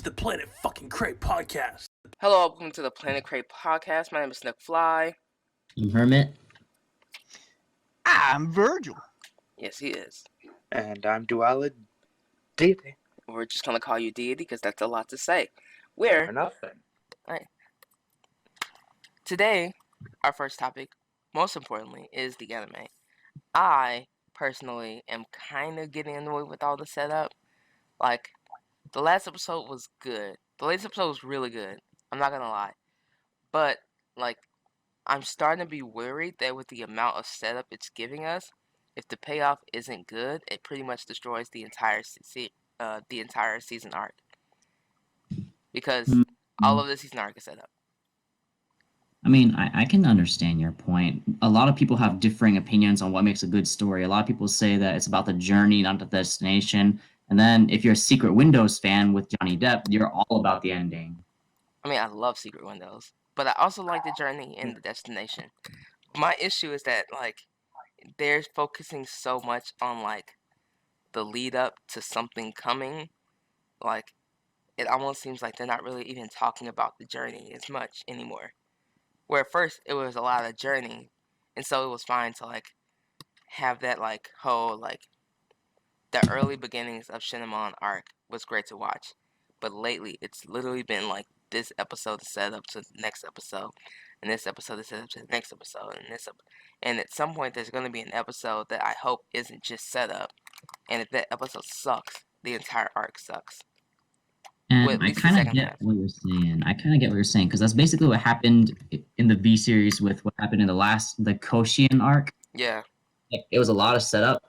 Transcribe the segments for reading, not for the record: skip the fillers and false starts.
the Planet fucking Cray podcast. Hello, welcome to the Planet Cray podcast. My name is Snook Fly. I'm Hermit. I'm Virgil. Yes, he is. And I'm Dualid Deity. We're just gonna call you Deity because that's a lot to say. Or nothing. Today, our first topic, most importantly, is the anime. I personally am kind of getting annoyed with all the setup. Like, the last episode was good. The latest episode was really good. I'm not gonna lie. But, like, I'm starting to be worried that with the amount of setup it's giving us, if the payoff isn't good, it pretty much destroys the entire season arc. Because all of the season arc is set up. I mean, I can understand your point. A lot of people have differing opinions on what makes a good story. A lot of people say that it's about the journey, not the destination. And then if you're a Secret Windows fan with Johnny Depp, you're all about the ending. I mean, I love Secret Windows, but I also like the journey and the destination. My issue is that, like, they're focusing so much on, like, the lead up to something coming. Like, it almost seems like they're not really even talking about the journey as much anymore. Where at first it was a lot of journey, and so it was fine to, like, have that, like, whole, like, the early beginnings of Shinamon arc was great to watch. But lately, it's literally been, like, this episode is set up to the next episode, and this episode is set up to the next episode, and at some point there's going to be an episode that I hope isn't just set up, and if that episode sucks, the entire arc sucks. And I kind of get what you're saying. Because that's basically what happened in the V series with what happened in the Koshian arc. Yeah. It was a lot of setup,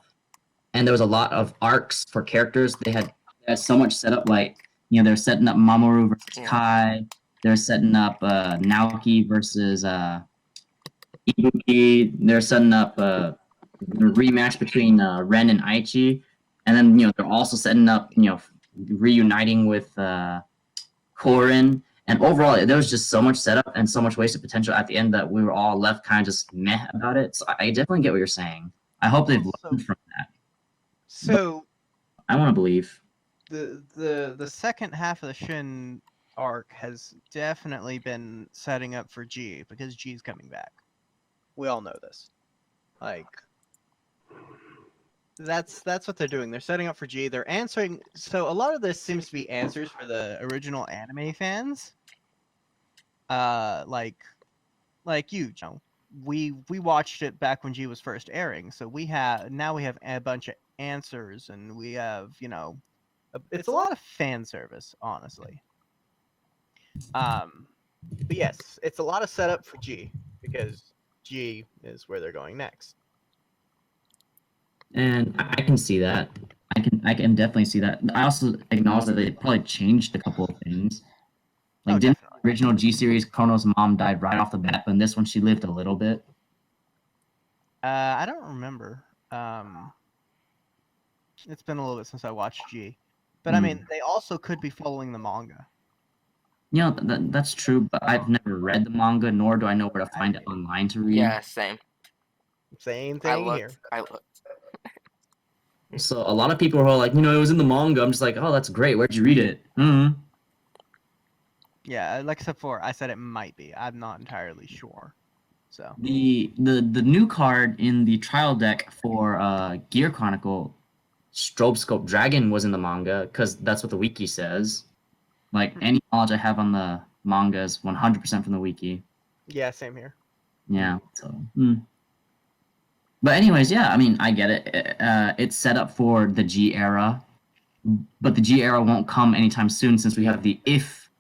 and there was a lot of arcs for characters. They had so much setup, like, you know, they're setting up Mamoru versus Kai. They're setting up Naoki versus Ibuki. They're setting up the rematch between Ren and Aichi. And then, you know, they're also setting up, you know, reuniting with Korin. And overall, there was just so much setup and so much wasted potential at the end that we were all left kind of just meh about it. So I definitely get what you're saying. I hope they've learned from that. So I want to believe. the second half of the Shin arc has definitely been setting up for G, because G's coming back. We all know this. Like, that's what they're doing. They're setting up for G. They're answering. So a lot of this seems to be answers for the original anime fans. Like you, Joe. We watched it back when G was first airing, so we have a bunch of answers, and we have, you know, it's a lot of fan service, honestly. But yes, it's a lot of setup for G, because G is where they're going next. And I can see that. I can definitely see that. I also acknowledge that they probably changed a couple of things. Like, didn't the original G series, Kono's mom died right off the bat, but in this one she lived a little bit? I don't remember. It's been a little bit since I watched G. But I mean, they also could be following the manga. You know, that's true, but I've never read the manga, nor do I know where to find it online to read. Yeah, same. Same thing here. I looked. So a lot of people are like, you know, it was in the manga. I'm just like, oh, that's great. Where'd you read it? Mm-hmm. Yeah, like except for I said it might be. I'm not entirely sure. So the new card in the trial deck for Gear Chronicle, Stroboscope Dragon, was in the manga, because that's what the wiki says. Like, any knowledge I have on the manga is 100% from the wiki. yeah, same here. Yeah. So. But anyways, yeah. I mean, I get it. It's set up for the G era, but the G era won't come anytime soon, since we have the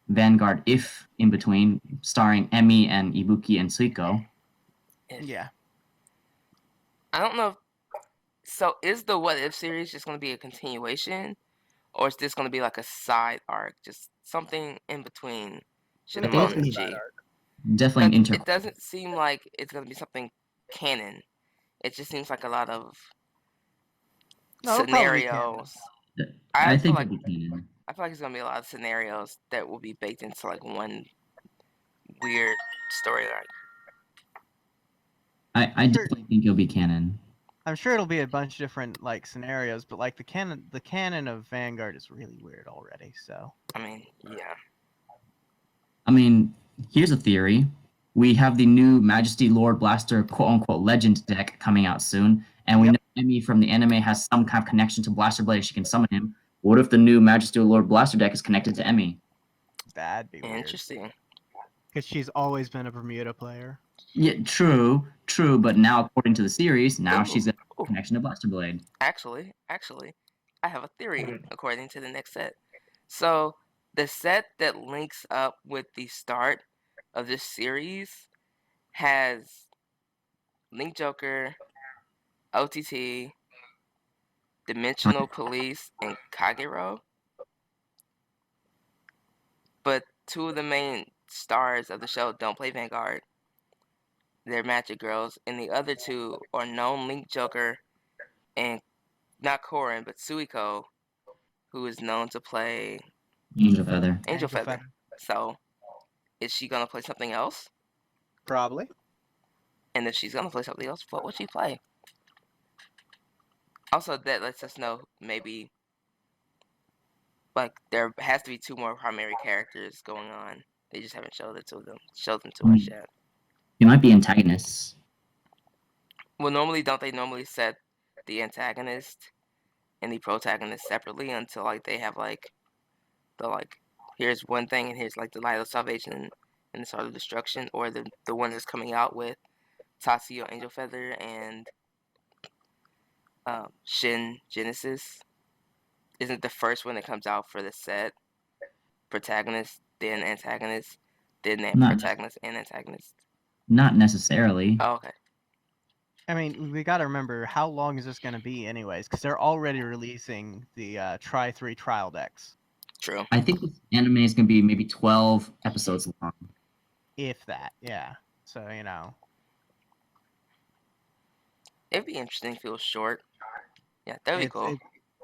Vanguard in between, starring Emi and Ibuki and Suiko. Yeah. I don't know. So is the What If series just going to be a continuation, or is this going to be like a side arc, just something in between Shinamon and G? Definitely an It doesn't seem like it's going to be something canon. It just seems like a lot of scenarios. I think like it'll be canon. I feel like it's going to be a lot of scenarios that will be baked into, like, one weird storyline. I definitely think it'll be canon. I'm sure it'll be a bunch of different, like, scenarios, but, like, the canon of Vanguard is really weird already. So I mean, yeah. I mean, here's a theory. We have the new Majesty Lord Blaster quote-unquote legend deck coming out soon, and we Yep. know Emmy from the anime has some kind of connection to Blaster Blade. She can summon him. What if the new Majesty Lord Blaster deck is connected to Emmy? That'd be weird. Interesting. Because she's always been a Bermuda player. Yeah, true, but now according to the series, now she's got Ooh. a connection to Blaster Blade. Actually, I have a theory according to the next set. So, the set that links up with the start of this series has Link Joker, OTT, Dimensional Police, and Kagero. But two of the main stars of the show don't play Vanguard. They're Magic Girls, and the other two are known Link Joker and not Korin, but Suiko, who is known to play Angel Feather. Angel Feather. So, is she gonna play something else? Probably. And if she's gonna play something else, what would she play? Also, that lets us know maybe like there has to be two more primary characters going on. They just haven't showed them to us yet. It might be antagonists. Well, normally don't they normally set the antagonist and the protagonist separately until like they have like the like here's one thing and here's like the light of salvation and the sword of destruction, or the one that's coming out with Tatsuo Angel Feather and Shin Genesis isn't the first one that comes out for the set protagonist, then antagonist, then protagonist and antagonist. Not necessarily. Oh, okay. I mean, we got to remember, how long is this going to be anyways? Because they're already releasing the Try 3 trial decks. True. I think this anime is going to be maybe 12 episodes long. If that, yeah. So, you know. It'd be interesting if it was short. Yeah, that'd be cool.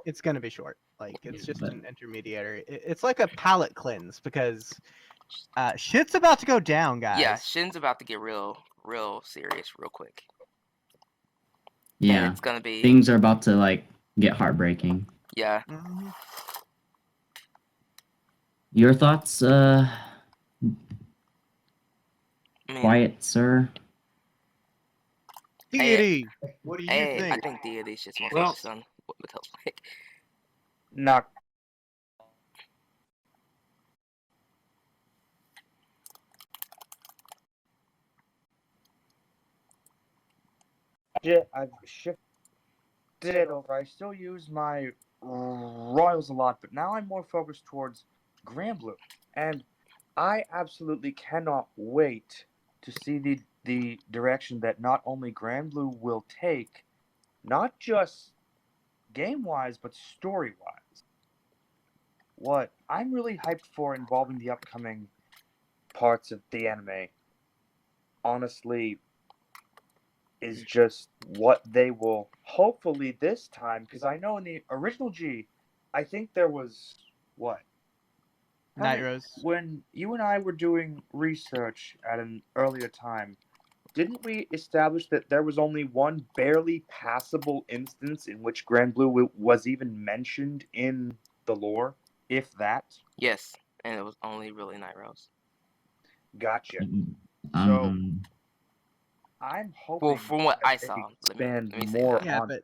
It's going to be short. Like, it's just an intermediary. It's like a palate cleanse because shit's about to go down, guys. Yeah, Shin's about to get real serious real quick. Yeah. And it's gonna be things are about to like get heartbreaking. Yeah. Mm-hmm. Your thoughts, quiet sir? Deity, what do you think? I think Deity's just more focused on what Mikhail's like. Not. I've shifted it over. I still use my Royals a lot, but now I'm more focused towards Granblue. And I absolutely cannot wait to see the direction that not only Granblue will take, not just game-wise, but story-wise. What I'm really hyped for involving the upcoming parts of the anime, honestly, is just what they will hopefully this time, because I know in the original G, I think there was, what? Night Rose. When you and I were doing research at an earlier time, didn't we establish that there was only one barely passable instance in which Granblue was even mentioned in the lore, if that? Yes, and it was only really Night Rose. Gotcha. So I'm hoping. Well, from what I saw, expand let me more say on that.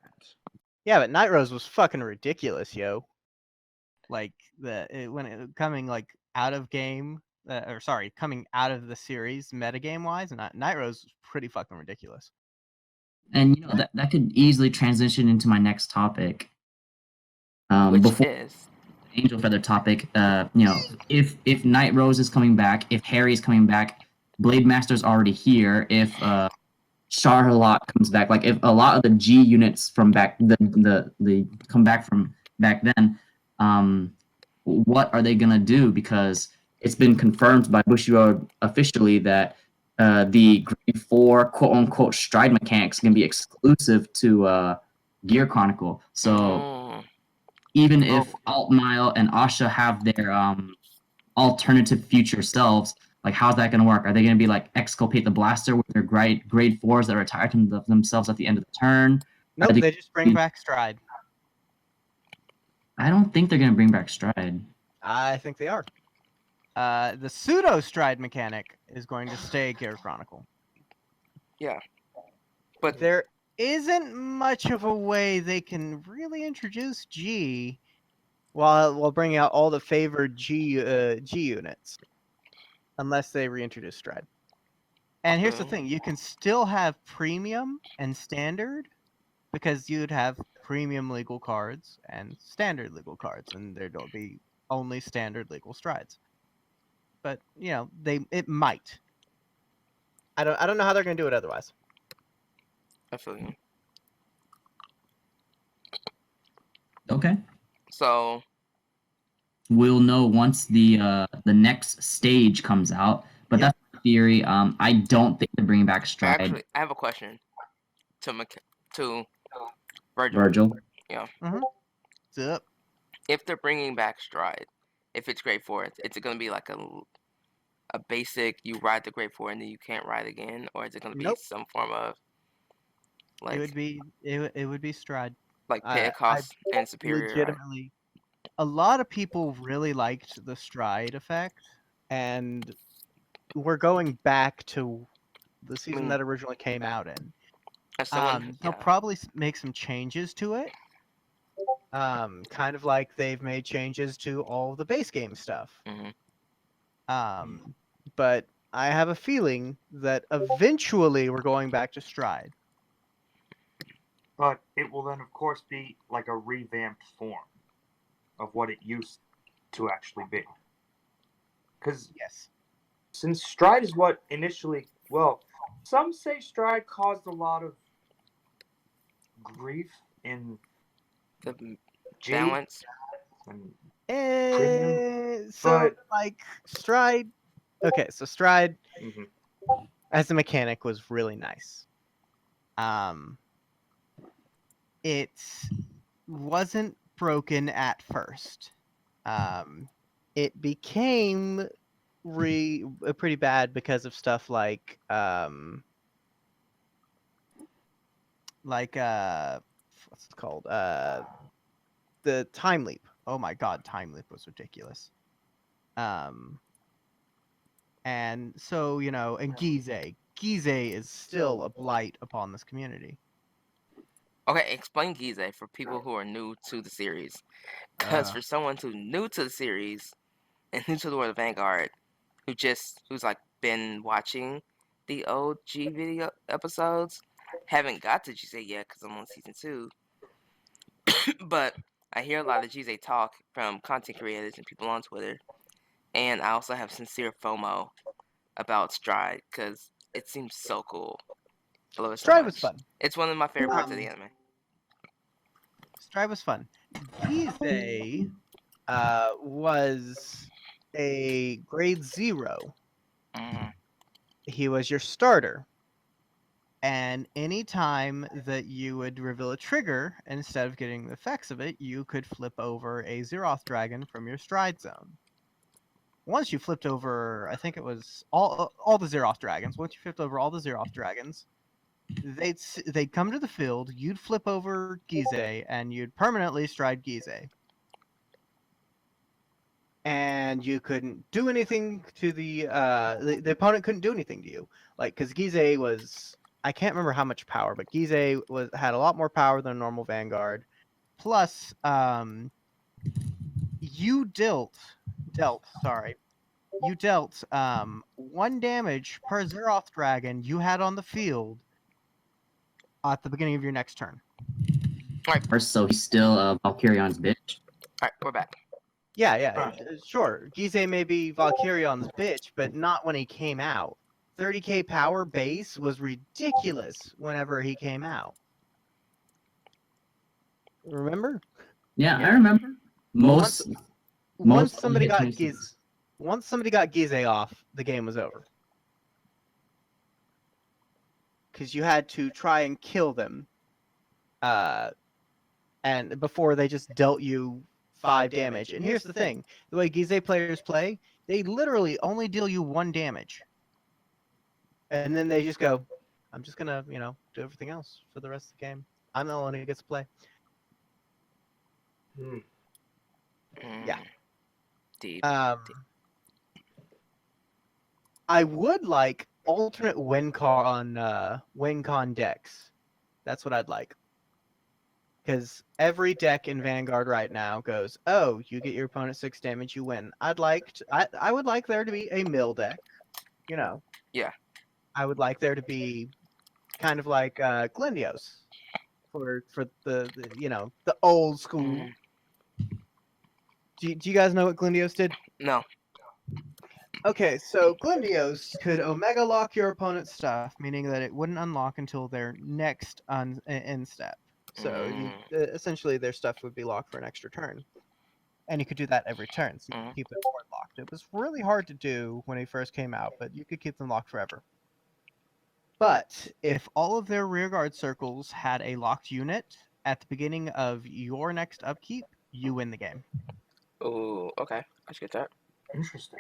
Yeah, but Night Rose was fucking ridiculous, yo. Like when it coming like out of game, coming out of the series metagame wise, and Night Rose was pretty fucking ridiculous. And you know that could easily transition into my next topic. Which before is Angel Feather topic. You know, if Night Rose is coming back, if Harry's coming back, Blade Master's already here. If Charlotte comes back, like if a lot of the G units from back the come back from back then, what are they gonna do? Because it's been confirmed by Bushiroad officially that the Grade 4 quote unquote stride mechanics can be exclusive to Gear Chronicle. So even if Altmile and Asha have their alternative future selves, like how's that going to work? Are they going to be like exculpate the blaster with their grade 4s that retire themselves at the end of the turn? Nope, they just bring back stride. I don't think they're going to bring back stride. I think they are. The pseudo stride mechanic is going to stay Gear Chronicle. But There isn't much of a way they can really introduce G while bringing out all the favored G units, unless they reintroduce stride. And here's the Okay. thing: you can still have premium and standard, because you'd have premium legal cards and standard legal cards, and there'll be only standard legal strides. But it might. I don't know how they're going to do it otherwise. I feel you. Okay. So We'll know once the next stage comes out. But Yep. that's my theory. I don't think they're bringing back Stride. actually, I have a question to Virgil. Virgil. What's up? If they're bringing back Stride, if it's Grade 4, is it going to be like a basic, you ride the Grade 4 and then you can't ride again? Or is it going to be Nope. some form of, like, it would be stride. like I Pentecost and Superior? Legitimately, a lot of people really liked the stride effect, and we're going back to the season that originally came out in. As someone, They'll probably make some changes to it. Kind of like they've made changes to all the base game stuff. Mhm. But I have a feeling that eventually we're going back to stride. But it will then, of course, be like a revamped form of what it used to actually be. Because Yes. since Stride is what initially, well, some say Stride caused a lot of grief in The G balance. and So, but- like, stride. Okay, so stride mhm. as a mechanic was really nice. It wasn't broken at first. It became pretty bad because of stuff like what's it called? The time leap. Oh my god, time leap was ridiculous. And so, and Gizeh is still a blight upon this community. Okay, explain Gizeh for people who are new to the series. Because for someone who's new to the series and new to the world of Vanguard, who's like been watching the old G video episodes, haven't got to Gizeh yet because I'm on season 2. But I hear a lot of Gizeh talk from content creators and people on Twitter, and I also have sincere FOMO about Stride because it seems so cool. I love it so Stride much. was fun. It's one of my favorite parts of the anime. Stride was fun. Gizeh was a grade 0. Mhm. He was your starter. And anytime that you would reveal a trigger, instead of getting the effects of it, you could flip over a Zeroth dragon from your stride zone. Once you flipped over, I think it was all the Zeroth dragons. Once you flipped over all the Zeroth dragons, they'd come to the field. You'd flip over Gizeh, and you'd permanently stride Gizeh. And you couldn't do anything to the opponent couldn't do anything to you, like, because Gizeh was, I can't remember how much power, but Gizeh had a lot more power than a normal Vanguard. Plus, you dealt 1 damage per Zeroth dragon you had on the field at the beginning of your next turn. So he's still Valkyrion's bitch. Alright, we're back. Yeah, sure. Gizeh may be Valkyrion's bitch, but not when he came out. 30k power base was ridiculous whenever he came out. Remember? Yeah, I remember. Once somebody got Gizeh. Gizeh off, the game was over. Because you had to try and kill them, and before they just dealt you 5 damage. And here's the thing: the way Gizeh players play, they literally only deal you 1 damage, and then they just go, "I'm just gonna, do everything else for the rest of the game. I'm the one who gets to play." Yeah. Deep. I would like alternate win con decks. That's what I'd like. Because every deck in Vanguard right now goes, oh, you get your opponent 6 damage, you win. I would like there to be a mill deck, you know. Yeah. I would like there to be kind of like Glendios for the the old school. Do you guys know what Glendios did? No. Okay, so Glendios could Omega lock your opponent's stuff, meaning that it wouldn't unlock until their next end step. So essentially their stuff would be locked for an extra turn. And you could do that every turn, so you could keep them board locked. It was really hard to do when it first came out, but you could keep them locked forever. But if all of their rearguard circles had a locked unit at the beginning of your next upkeep, you win the game. Ooh, okay. I should get that. Interesting.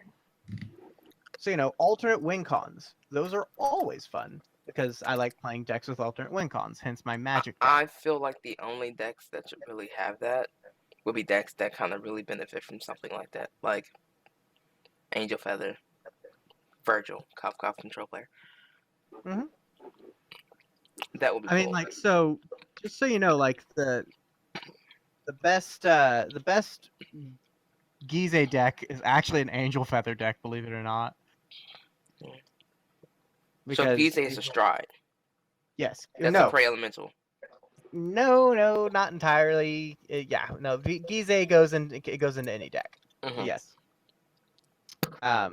So, alternate win cons. Those are always fun because I like playing decks with alternate win cons, hence my magic deck. I feel like the only decks that should really have that would be decks that kind of really benefit from something like that. Like Angel Feather, Virgil, Cough control player. Mm-hmm. That would be cool. So just so you know, like the best Gize deck is actually an Angel Feather deck, believe it or not. So Gize is a stride. Yes. That's a Cray elemental. No, not entirely. Gize goes into any deck. Mm-hmm. Yes. But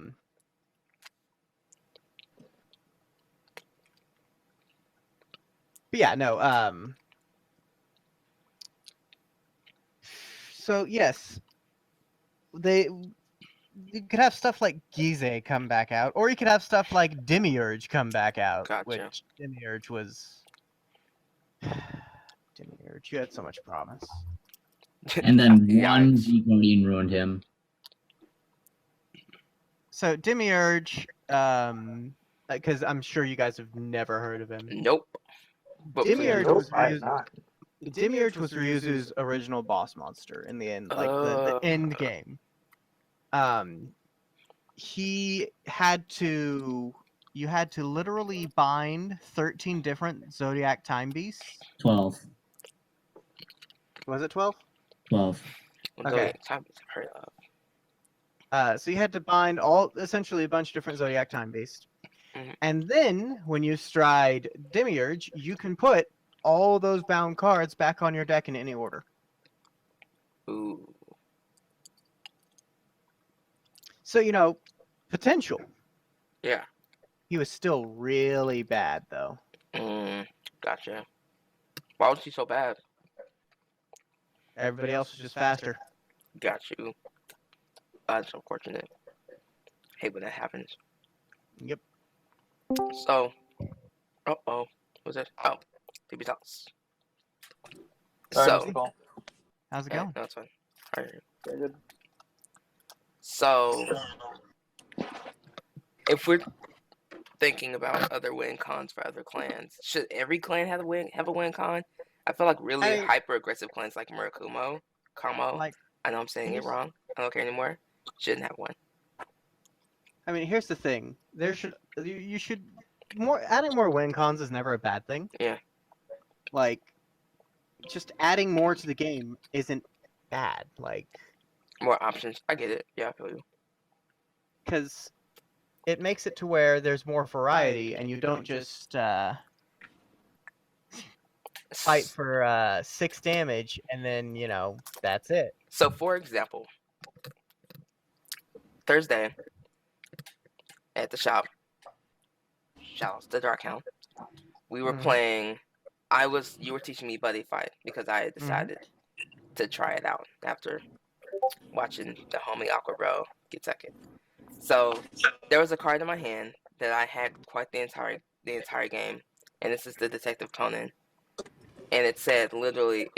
yeah, no. So yes, you could have stuff like Gize come back out, or you could have stuff like Demiurge come back out. Gotcha. Which Demiurge was. Demiurge, you had so much promise. And then one Guardian ruined him. So Demiurge, because I'm sure you guys have never heard of him. Nope. Demiurge was Ryuzu's original boss monster in the end, like the end game. You had to literally bind 13 different Zodiac time beasts. 12. Was it 12? 12. Okay. So you had to bind essentially a bunch of different Zodiac time beasts. Mm-hmm. And then when you stride Demiurge, you can put all those bound cards back on your deck in any order. Ooh. So, potential. Yeah. He was still really bad, though. Gotcha. Why was he so bad? Everybody else was just faster. Got you. That's unfortunate. Hate when that happens. Yep. So, what was it? Oh, DB Talks. So, how's it going? No, it's fine. All right. Very good. So, if we're thinking about other win cons for other clans, should every clan have a win con? I feel like really hyper aggressive clans like Murakumo, Kamo. I know I'm saying it wrong. I don't care anymore. Shouldn't have one. I mean, here's the thing. You should adding more win cons is never a bad thing. Yeah. Like, just adding more to the game isn't bad. Like, more options. I get it. Yeah, I feel you. Because it makes it to where there's more variety, and you don't just fight for 6 damage, and then that's it. So, for example, Thursday at the shop, shouts to Darkhound, we were playing. You were teaching me Buddy Fight because I had decided to try it out after watching the homie Aqua Bro get second. So there was a card in my hand that I had quite the entire game, and this is the Detective Conan, and it said literally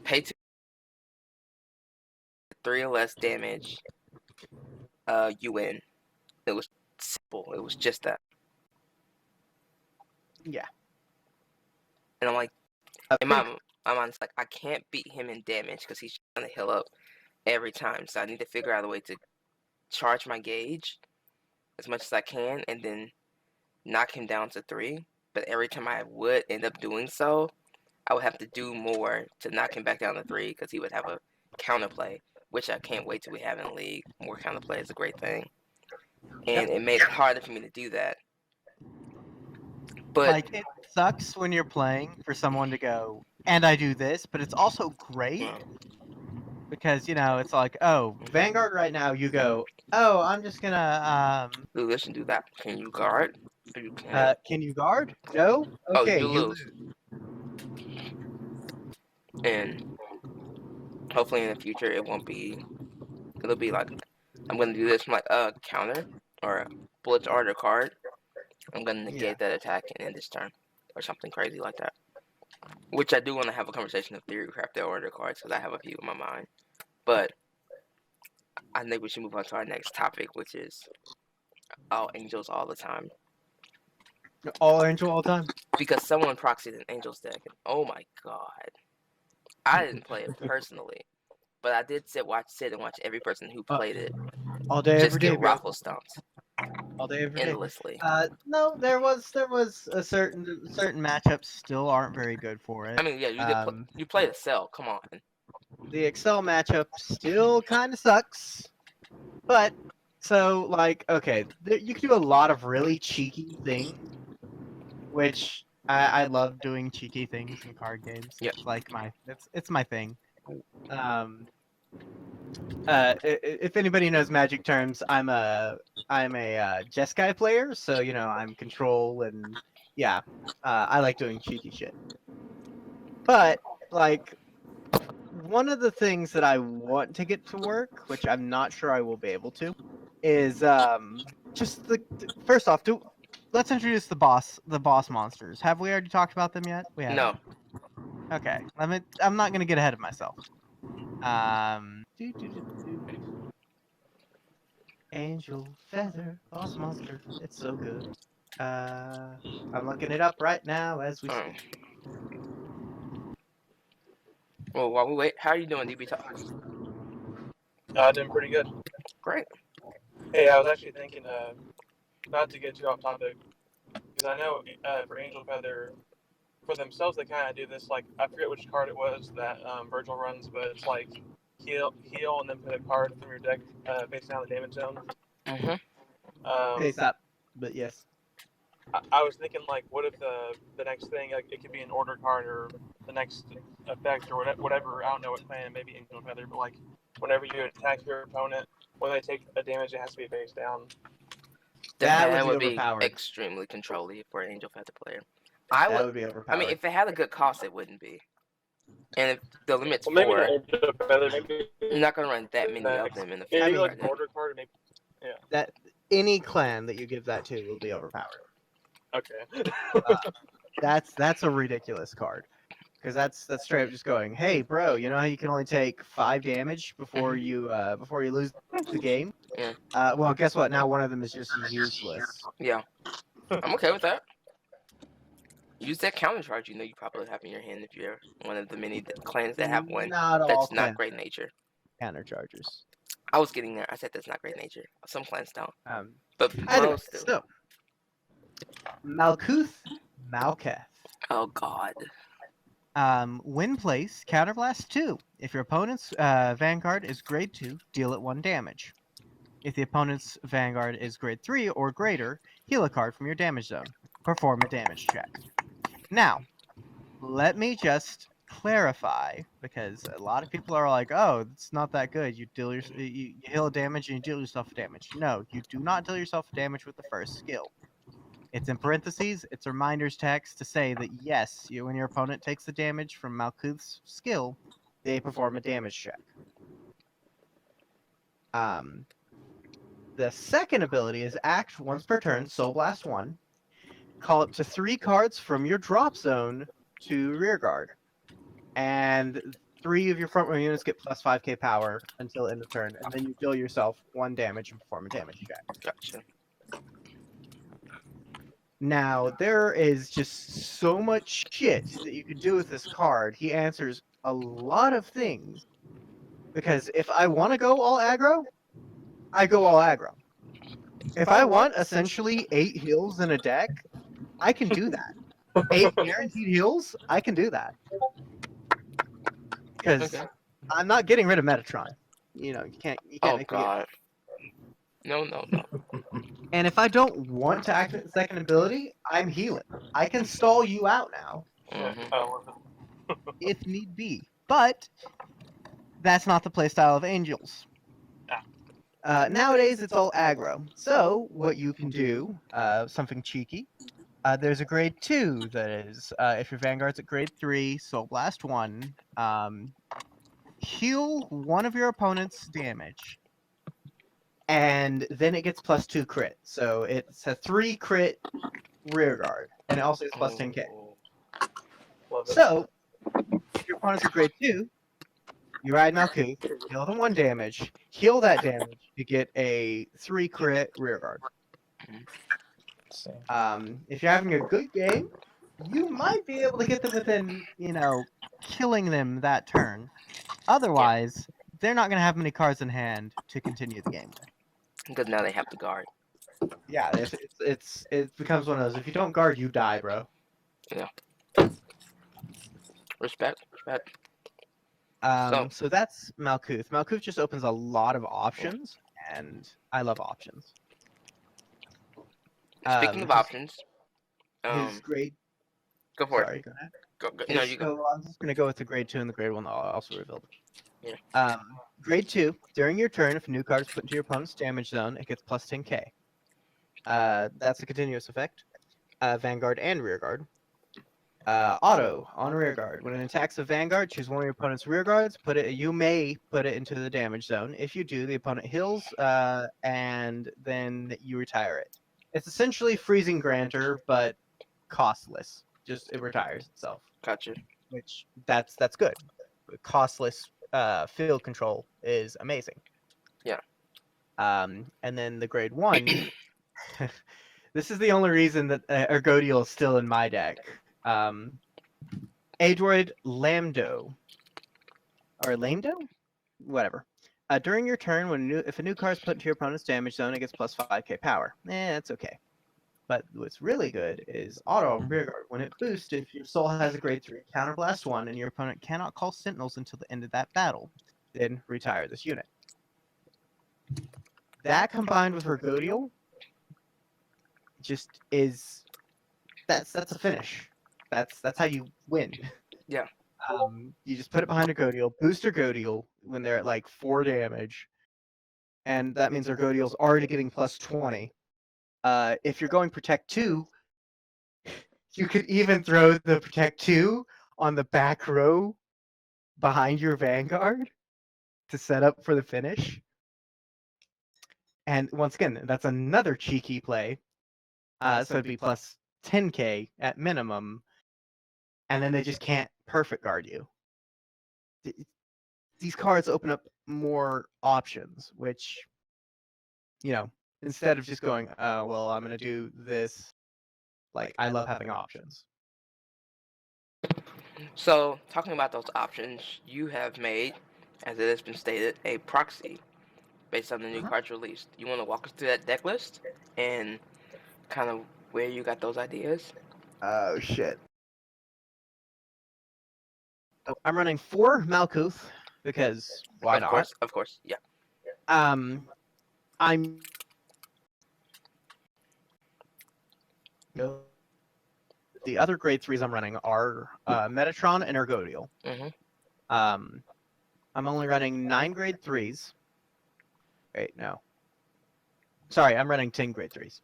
pay 3 or less damage, you win. It was simple. It was just that. Yeah. And I'm like, in my mind's like, I can't beat him in damage because he's trying to heal up every time. So I need to figure out a way to charge my gauge as much as I can and then knock him down to 3. But every time I would end up doing so, I would have to do more to knock him back down to 3 because he would have a counterplay, which I can't wait till we have in the league. More counterplay is a great thing. And it made it harder for me to do that. But Like, it sucks when you're playing for someone to go, and I do this, but it's also great well, because, it's like, oh, Vanguard right now, you go, oh, I'm just gonna, do this and do that. Can you guard? Or you can't. can you guard? No? Oh, Okay, you you lose. And hopefully in the future it won't be. It'll be like I'm gonna do this from like a counter or a bullet order card. I'm gonna negate that attack and end this turn or something crazy like that. Which I do want to have a conversation of theory craft their order cards because I have a few in my mind. But I think we should move on to our next topic, which is all angels all the time. all angel all time. Because someone proxied an angels deck, and oh my god, I didn't play it personally, but I did sit and watch every person who played it All day, just every day, get bro. raffle stomped All day, every day. endlessly. No, there was a certain matchups still aren't very good for it. I mean, yeah, you played a cell. Come on. The Excel matchup still kind of sucks, but so like okay, you can do a lot of really cheeky things, which I love doing cheeky things in card games. Yeah. It's like it's my thing. If anybody knows Magic terms, I'm a Jeskai player, so I'm control and yeah, I like doing cheeky shit. But like one of the things that I want to get to work, which I'm not sure I will be able to, is just first off, let's introduce the boss monsters. Have we already talked about them yet? We haven't. No. Okay. I'm not gonna get ahead of myself. Angel Feather Boss Monster. It's so good. I'm looking it up right now as we speak. Well, while we wait, how are you doing, DB Talk? Doing pretty good. Great. Hey, I was actually thinking, not to get too off topic, because I know for Angel Feather, for themselves, they kind of do this, like, I forget which card it was that Virgil runs, but it's like heal, and then put a card from your deck face down the damage zone. Face up, but yes. I was thinking, like, what if the next thing, like, it could be an order card or the next effect or whatever, I don't know what plan, maybe Angel Feather, but, like, whenever you attack your opponent, when they take a damage, it has to be face down. That would be overpowered. extremely controlly for an Angel Feather player. That would be overpowered. I mean, if it had a good cost, it wouldn't be. And if the limit's Well, maybe 4, Angel Feather, maybe you're not going to run that many of them in the field. maybe right like now. an order card, maybe. Yeah. that any clan that you give that to will be overpowered. Okay. That's a ridiculous card. Because that's straight up just going, hey bro, you know how you can only take 5 damage before you lose the game? Yeah. Well, guess what? Now one of them is just useless. Yeah. I'm okay with that. Use that counter charge you probably have in your hand if you're one of the many clans that have one Not all that's clans not great nature. counter chargers. I was getting there. I said that's not great nature. Some clans don't. But Anyway, most do. so Malkuth. Oh god. Win place, counterblast 2. If your opponent's Vanguard is grade 2, deal it 1 damage. If the opponent's Vanguard is grade 3 or greater, heal a card from your damage zone. Perform a damage check. Now, let me just clarify, because a lot of people are like, oh, it's not that good. You heal damage and you deal yourself damage. No, you do not deal yourself damage with the first skill. It's in parentheses. It's a reminder's text to say that yes, when your opponent takes the damage from Malkuth's skill, they perform a damage check. The second ability is act once per turn, Soul Blast 1. Call up to 3 cards from your drop zone to rearguard. And 3 of your front row units get plus 5k power until end of turn, and then you deal yourself 1 damage and perform a damage check. Gotcha. Now, there is just so much shit that you can do with this card. He answers a lot of things Because if I want to go all aggro, I go all aggro. If I want essentially 8 heals in a deck, I can do that. 8 guaranteed heals, I can do that. Because Okay. I'm not getting rid of Metatron. You can't Oh make me get. God. No. And if I don't want to activate the second ability, I'm healing. I can stall you out now hmm Oh, if need be. But that's not the playstyle of Angels. Nowadays, it's all aggro. So what you can do, something cheeky. There's a grade 2 that is, if your Vanguard's at grade 3, Soul Blast 1, heal one of your opponent's damage, and then it gets plus 2 crit. So it's a 3 crit rear guard, and it also gets plus 10k. love it. So, if your opponent's at grade 2, you ride Malkuth, heal them 1 damage, heal that damage to get a 3 crit rear guard. If you're having a good game, you might be able to get them within, killing them that turn. Otherwise, they're not going to have many cards in hand to continue the game with. Because now they have to guard. Yeah, it becomes one of those. If you don't guard, you die, bro. Respect. So that's Malkuth. Malkuth just opens a lot of options, and I love options. Speaking of his- options, His grade. go for Sorry, it. go ahead. No, you go. So I'm just gonna go with the grade 2 and the grade 1 that I'll also revealed. Yeah. Grade 2. During your turn, if a new card is put into your opponent's damage zone, it gets plus 10k. That's a continuous effect. Vanguard and rearguard. Auto on rearguard. When it attacks a Vanguard, choose one of your opponent's rearguards. You may put it into the damage zone. If you do, the opponent heals, and then you retire it. It's essentially freezing Granter, but costless. Just it retires itself. Gotcha. Which that's good. Costless field control is amazing. Yeah. And then the grade 1. This is the only reason that Ergodiel is still in my deck. Adroid Lambdo. Or Lamdo? Whatever. During your turn, if a new card is put into your opponent's damage zone, it gets plus 5k power. That's okay. But what's really good is Auto Rearguard. When it boosts, if your soul has a grade 3 counterblast 1 and your opponent cannot call Sentinels until the end of that battle, then retire this unit. That combined with Ergodiel just is that's a finish. That's how you win. Yeah. You just put it behind Ergodiel, boost Ergodiel when they're at like 4 damage, and that means Ergodiel's already getting plus 20. If you're going Protect 2, you could even throw the Protect 2 on the back row behind your Vanguard to set up for the finish. And once again, that's another cheeky play. So it'd be plus 10k at minimum, and then they just can't perfect guard you. These cards open up more options, which, instead of just going, well, I'm going to do this, I love having options. So, talking about those options, you have made, as it has been stated, a proxy based on the new cards released. You want to walk us through that deck list and kind of where you got those ideas? Oh, shit. I'm running 4 Malkuth, because why not? Of course, yeah. I'm the other grade 3s I'm running are Metatron and Ergodiel. Mm-hmm. I'm only running 9 grade 3s. Wait, no. Sorry, I'm running 10 grade 3s.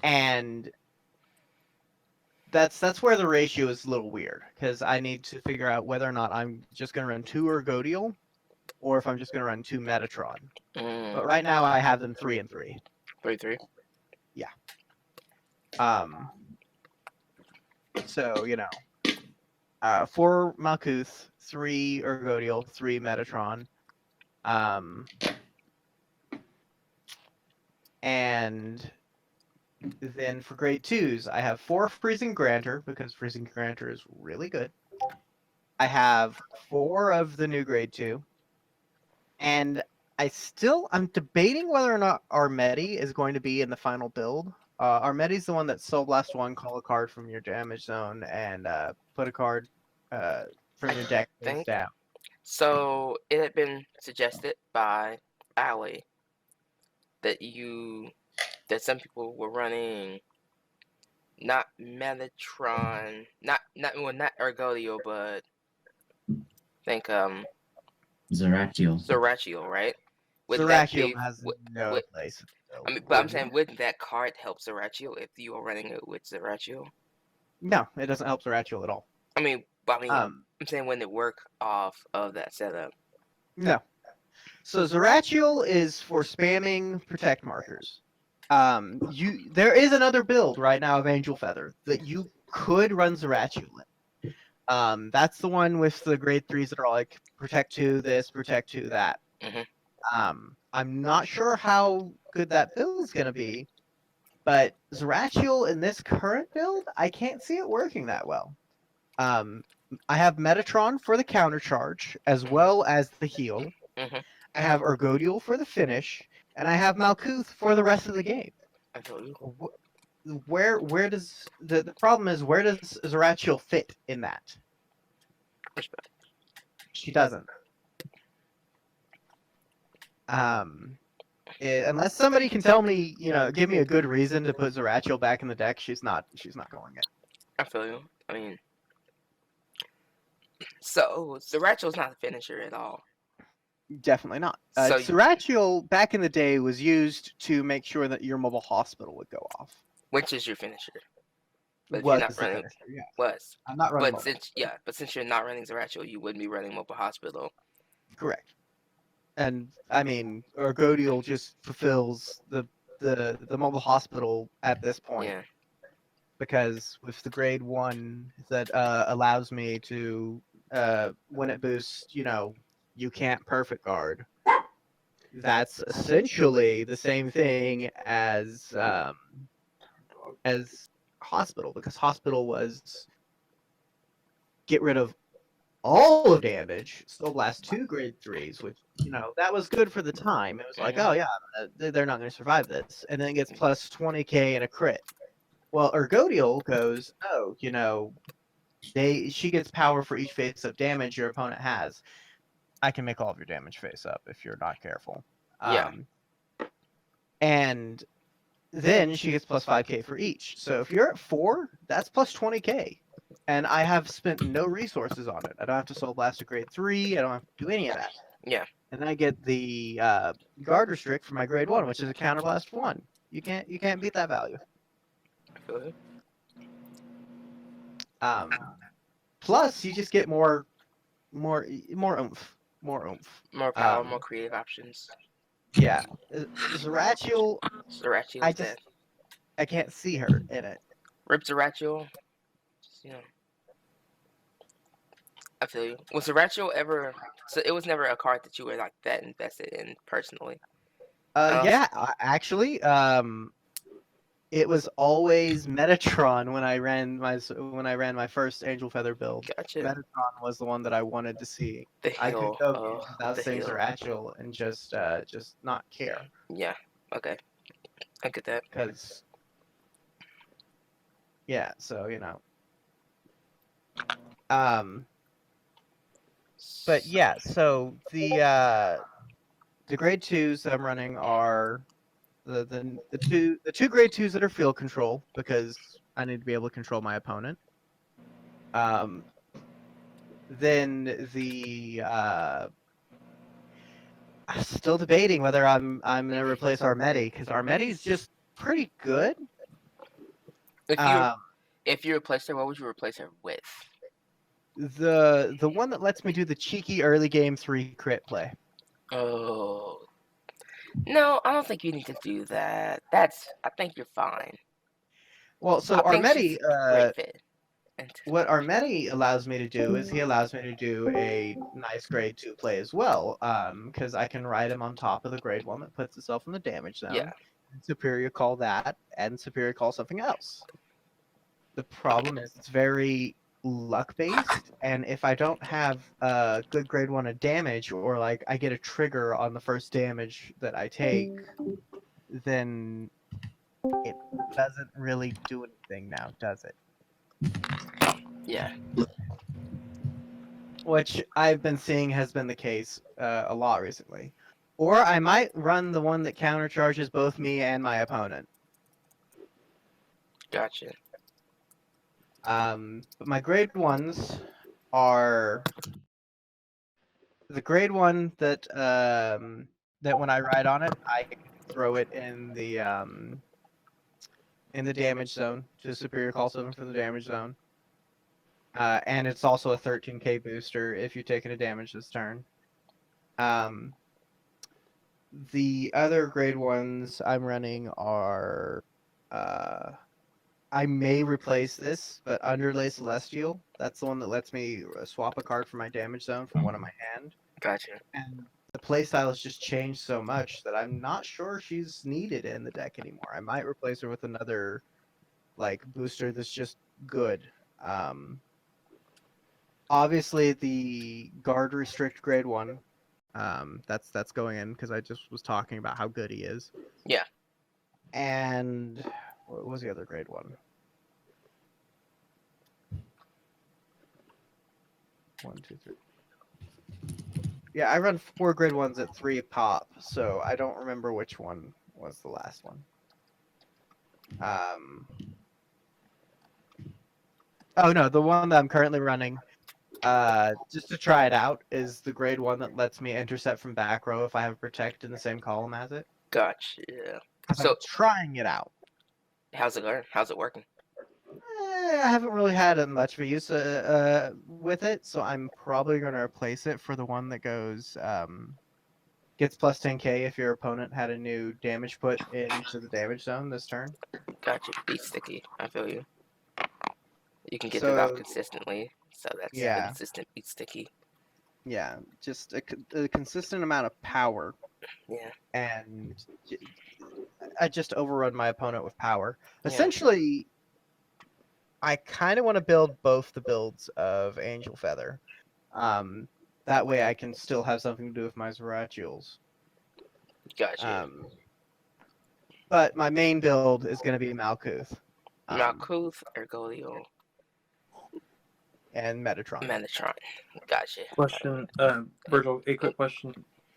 And that's where the ratio is a little weird, because I need to figure out whether or not I'm just going to run 2 Ergodiel, or if I'm just going to run 2 Metatron. But right now I have them 3 and 3. 3-3. Yeah. So 4 Malkuth, 3 Ergodiel, 3 Metatron. And then for grade 2s, I have 4 Freezing Granter, because Freezing Granter is really good. I have 4 of the new grade 2. And I'm debating whether or not Armedi is going to be in the final build. Armedi's the one that Soul Blast 1, call a card from your damage zone, and put a card from your deck face think down. so. It had been suggested by Ali that some people were running not Metatron, not Ergodio, but I think Zerachiel. right? Would that be Zerachiel has no would, place. I mean, but I'm saying, wouldn't that card help Zerachiel if you are running it with Zerachiel? No, it doesn't help Zerachiel at all. I mean, I'm saying, wouldn't it work off of that setup? No. So Zerachiel is for spamming protect markers. There is another build right now of Angel Feather that you could run Zerachiel in. That's the one with the grade 3s that are like protect 2 this, protect 2 that. I'm not sure how good that build is going to be, but Zerachiel in this current build, I can't see it working that well. I have Metatron for the counter charge as well as the heal. I have Ergodiel for the finish, and I have Malkuth for the rest of the game. I feel you. Where does the problem is? Where does Zerachiel fit in that? Respect. She doesn't. Unless somebody can tell me, give me a good reason to put Zerachiel back in the deck, she's not going it. I feel you. I mean, so Zerachiel's not the finisher at all. Definitely not. So Zerachiel back in the day was used to make sure that your mobile hospital would go off. Which is your finisher? But if Was you're not the running, finisher, yeah. was. I'm not running But mobile. since you're not running Zerachiel, you wouldn't be running Mobile Hospital. Correct. And I mean, Ergodiel just fulfills the mobile hospital at this point. Yeah. Because with the grade 1 that allows me to when it boosts, you can't perfect guard. That's essentially the same thing as hospital, because hospital was get rid of all of damage, Soul Blast 2 grade 3s, which that was good for the time. It was like, oh yeah, they're not going to survive this, and then it gets plus 20k and a crit. Well, Ergodiel goes, oh, she gets power for each face-up damage your opponent has. I can make all of your damage face-up if you're not careful. Yeah. And then she gets plus 5k for each. So if you're at 4, that's plus 20k. And I have spent no resources on it. I don't have to Soul Blast a grade 3. I don't have to do any of that. Yeah. And I get the guard restrict for my grade 1, which is a counterblast 1. You can't beat that value. I feel it. Plus, you just get more oomph. More power, more creative options. Yeah, Zerachiel. Zerachiel. I can't see her in it. Rip Zerachiel. I feel you. Was Zerachiel ever? So it was never a card that you were like that invested in personally. Yeah, actually, it was always Metatron when I ran my first Angel Feather build. Gotcha. Metatron was the one that I wanted to see. I could go without saying Zerachiel and just not care. Yeah. Okay. I get that. Because yeah, so But yeah, so the grade 2s that I'm running are the two grade 2s that are field control, because I need to be able to control my opponent. Then I'm still debating whether I'm gonna replace Armedi, because Armedi's just pretty good. If you replace her, what would you replace her with? The one that lets me do the cheeky early game 3 crit play. Oh. No, I don't think you need to do that. I think you're fine. Well, so Armedi, what Armedi allows me to do is he allows me to do a nice grade 2 play as well, because I can ride him on top of the grade 1 that puts itself in the damage zone. Yeah. Superior call that, and superior call something else. The problem is it's very luck based, and if I don't have a good grade 1 of damage, or like I get a trigger on the first damage that I take, then it doesn't really do anything now, does it? Yeah. Which I've been seeing has been the case a lot recently. Or I might run the one that countercharges both me and my opponent. Gotcha. But my grade 1s are the grade 1 that that when I ride on it, I can throw it in the damage zone to Superior Call 7 for the damage zone. And it's also a 13k booster if you're taking a damage this turn. The other grade 1s I'm running are I may replace this, but Underlay Celestial. That's the one that lets me swap a card from my damage zone from one in my hand. Gotcha. And the playstyle has just changed so much that I'm not sure she's needed in the deck anymore. I might replace her with another like booster that's just good. Obviously, the Guard Restrict grade 1. That's going in because I just was talking about how good he is. Yeah. And what was the other grade 1? 1, 2, 3. Yeah, I run 4 grade 1s at 3 pop, so I don't remember which one was the last one. Oh no, the one that I'm currently running, just to try it out, is the grade 1 that lets me intercept from back row if I have Protect in the same column as it. Gotcha. So I'm trying it out. How's it going? How's it working? I haven't really had much of a use with it, so I'm probably going to replace it for the one that goes gets plus 10k if your opponent had a new damage put into the damage zone this turn. Gotcha. Beat sticky. I feel you. You can get So- it out consistently, so that's Yeah. consistent beat sticky. Yeah, just a consistent amount of power, Yeah. and I just overrun my opponent with power. Yeah. Essentially, I kind of want to build both the builds of Angel Feather. That way I can still have something to do with my Zooracheuls. Gotcha. But my main build is going to be Malkuth. Malkuth, Ergolio, And Metatron. Metatron. Gotcha. Question, Virgil, a quick question.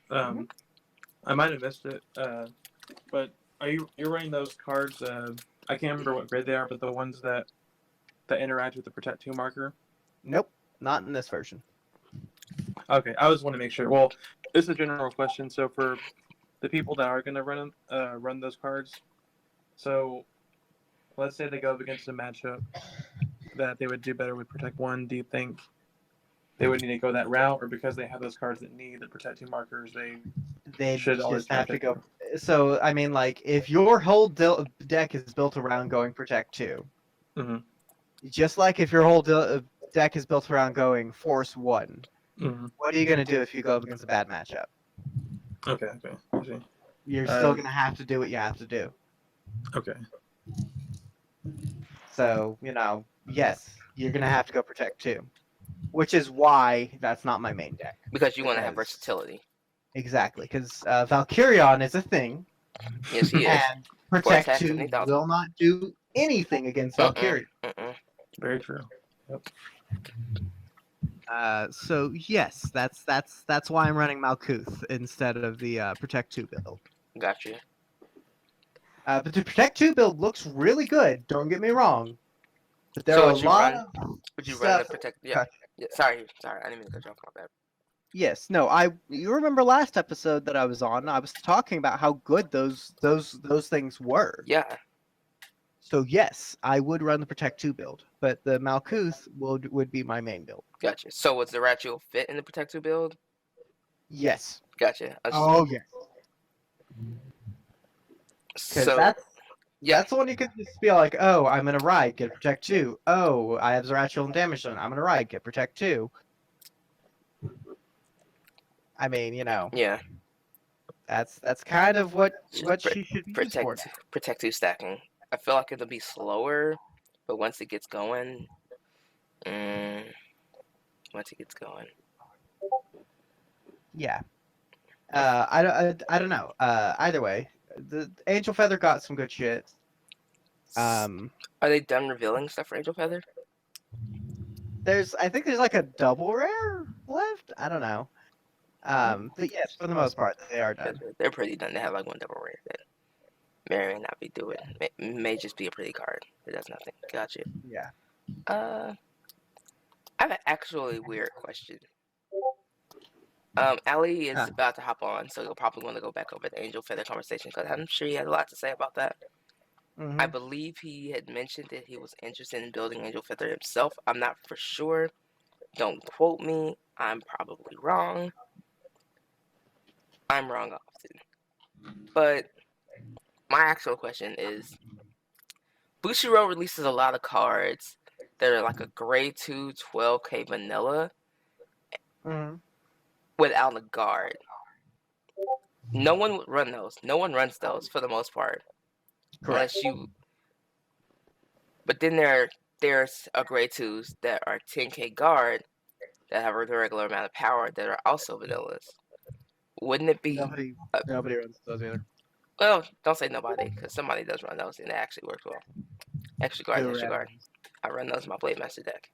I might have missed it, but you're running those cards? I can't remember what grade they are, but the ones that interact with the Protect 2 marker? Nope, not in this version. Okay, I just want to make sure. Well, this is a general question. So for the people that are going to run those cards, so let's say they go up against a matchup that they would do better with Protect 1. Do you think they would need to go that route, or because they have those cards that need the Protect 2 markers, They should always just have to Protect go. So, I mean, like, if your whole deck is built around going Protect 2, Mhm. just like if your whole deck is built around going Force 1, Mhm. what are you going to do if you go up against a bad matchup? Okay. I see. You're still going to have to do what you have to do. Okay. So, yes, you're going to have to go Protect 2. Which is why that's not my main deck. Because you want to have Because- versatility. Exactly, because Valkyrion is a thing, Yes, he is. and Protect attacks, 2 70,000. will not do anything against Valkyrion. Very true. So yes, that's why I'm running Malkuth instead of the Protect 2 build. Gotcha. But the Protect 2 build looks really good, don't get me wrong. But there So are a would you lot run- of Would you run the stuff. Protect? Yeah. Sorry. I didn't mean to cut you off. My bad. Yes, no, you remember last episode that I was on, I was talking about how good those things were. Yeah. So yes, I would run the Protect 2 build, but the Malkuth would be my main build. Gotcha. So would the Zooracheull fit in the Protect 2 build? Yes. Gotcha. Oh yes. Because So that's yeah. the one you could just be like, oh, I'm gonna ride, get Protect 2. Oh, I have Zooracheull and Damage Zone. I'm gonna ride, get Protect 2. I mean, Yeah. that's kind of what Just she should be used for. Protect 2 stacking. I feel like it'll be slower, but once it gets going, Once it gets going. Yeah. I don't know. Either way, the Angel Feather got some good shit. Are they done revealing stuff for Angel Feather? I think there's like a double rare left. I don't know. But yes, for the most part, they are done. They're pretty done. They have like one double rare that may or may not be doing. May just be a pretty card. It does nothing. Gotcha. Yeah. I have an actually weird question. Ali is about to hop on, so you'll probably want to go back over the Angel Feather conversation because I'm sure he has a lot to say about that. I believe he had mentioned that he was interested in building Angel Feather himself. I'm not for sure. Don't quote me. I'm probably wrong. I'm wrong often. But my actual question is, Bushiroad releases a lot of cards that are like a grade 2 12k vanilla without a guard. No one would run those. No one runs those for the most part. Correct. Unless you... But then there's a grade 2s that are 10k guard that have a regular amount of power that are also vanillas. Wouldn't it be... Nobody runs those either. Well, don't say nobody, because somebody does run those and it actually works well. Extra guard, extra guard. I run those in my Blade Master deck.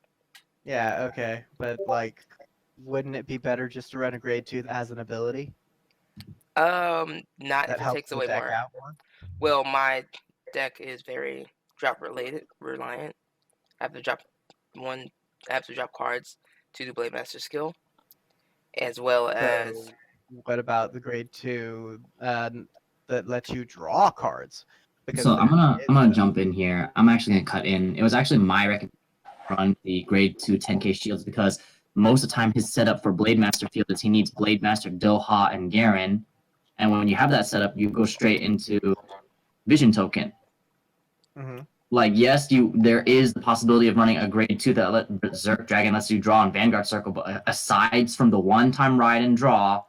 Yeah, okay. But, like, wouldn't it be better just to run a grade 2 that has an ability? Not That if it helps takes the away deck more. out more? Well, my deck is very drop reliant. I have to drop cards to do Blade Master skill, as well as. So, what about the grade 2 that lets you draw cards? Because So I'm gonna jump in here. I'm actually gonna cut in. It was actually my recommendation to run the grade 2 10k shields because most of the time his setup for Blade Master field is he needs Blade Master, Doha, and Garen. And when you have that setup, you go straight into Vision Token. Like, yes, there is the possibility of running a grade 2 that Berserk Dragon lets you draw on Vanguard Circle, but aside from the one-time ride and draw,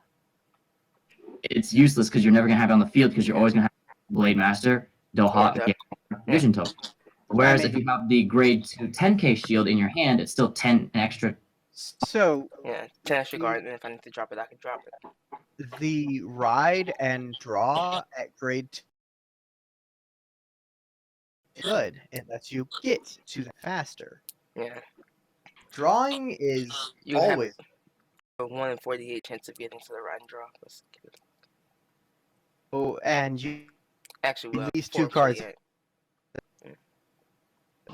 it's useless because you're never gonna have it on the field because you're always gonna have Blade Master, Doha, Vision Token. Whereas if you have the grade 2 10k shield in your hand, it's still 10 extra. So yeah, 10 extra guard, and if I need to drop it, I can drop it. The ride and draw at grade 2 good. It lets you get to them faster. Yeah. Drawing is always a 1 in 48 chance of getting to the ride and draw. and you actually these 2 cards.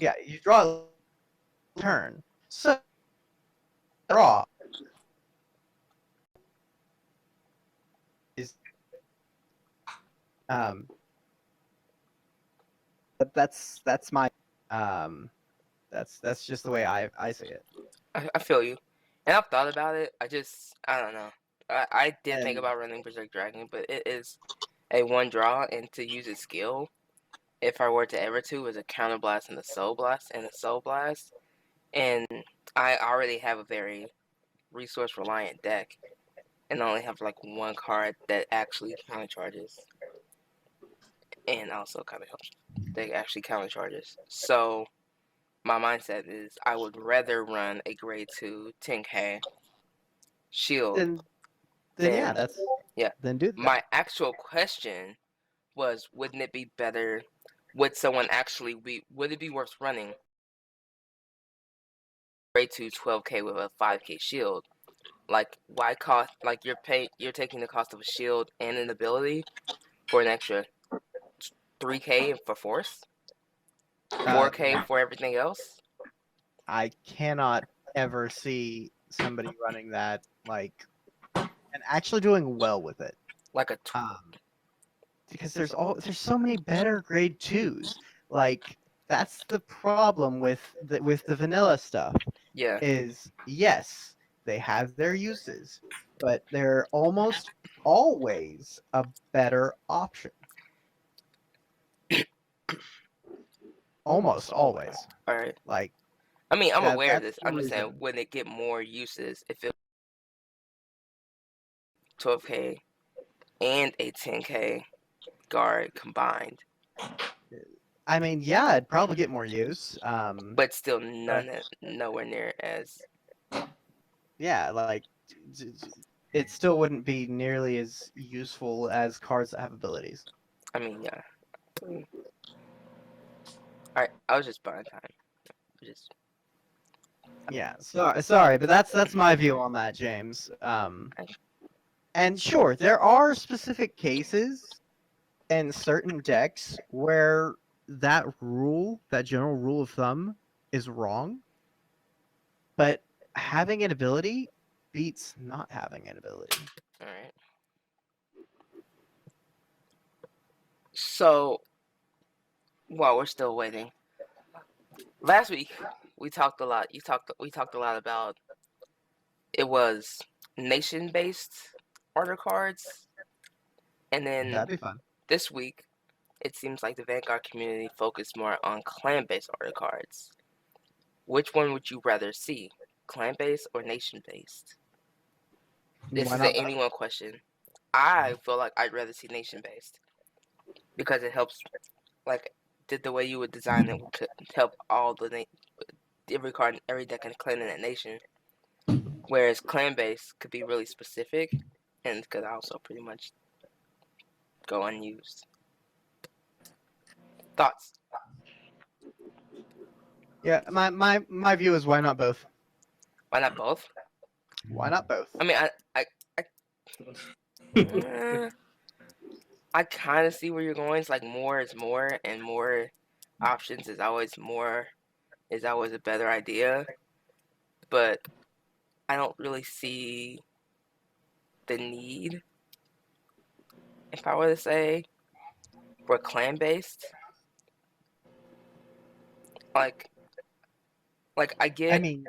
Yeah, you draw a turn. So draw is that's my that's just the way I see it. I feel you, and I've thought about it. I don't know. I did think about running Berserk Dragon, but it is a 1 draw, and to use its skill, if I were to ever to, is a Counter Blast and a Soul Blast and a Soul Blast, and I already have a very resource reliant deck, and I only have like 1 card that actually counter charges, and also kind of helps. They actually counter charges. So my mindset is I would rather run a grade 2 10k shield. Then do that. My actual question was, wouldn't it be better? Would someone actually would it be worth running grade 2 12k with a 5k shield? Like, why cost? Like, you're taking the cost of a shield and an ability for an extra 3k for force, 4k for everything else. I cannot ever see somebody running that and actually doing well with it. Like a because there's so many better grade 2s. Like, that's the problem with the vanilla stuff. Yeah. Is yes, they have their uses, but they're almost always a better option. Almost always. All right. Like, I mean, I'm aware of this. I'm just saying, when they get more uses, if it 12k and a 10k guard combined. I mean, yeah, it'd probably get more use. but still nowhere near as. Yeah, like it still wouldn't be nearly as useful as cards that have abilities. I mean, yeah. Alright, I was just buying time. Just Yeah, sorry, but that's my view on that, James. And sure, there are specific cases in certain decks where that rule, that general rule of thumb, is wrong. But having an ability beats not having an ability. alright. So while we're still waiting, last week we talked a lot. We talked a lot about it was nation-based order cards, and then That'd be fun. this week it seems like the Vanguard community focused more on clan-based order cards. Which one would you rather see, clan-based or nation-based? This Why is not an anyone question. I feel like I'd rather see nation-based because it helps, like, the way you would design it could help all every card, every deck and clan in that nation. Whereas clan-based could be really specific and could also pretty much go unused. Thoughts? Yeah, my view is why not both? Why not both? Why not both? I mean, I kind of see where you're going. It's like more is more, and more options is always a better idea. But I don't really see the need, if I were to say, for clan based. Like I I get. mean,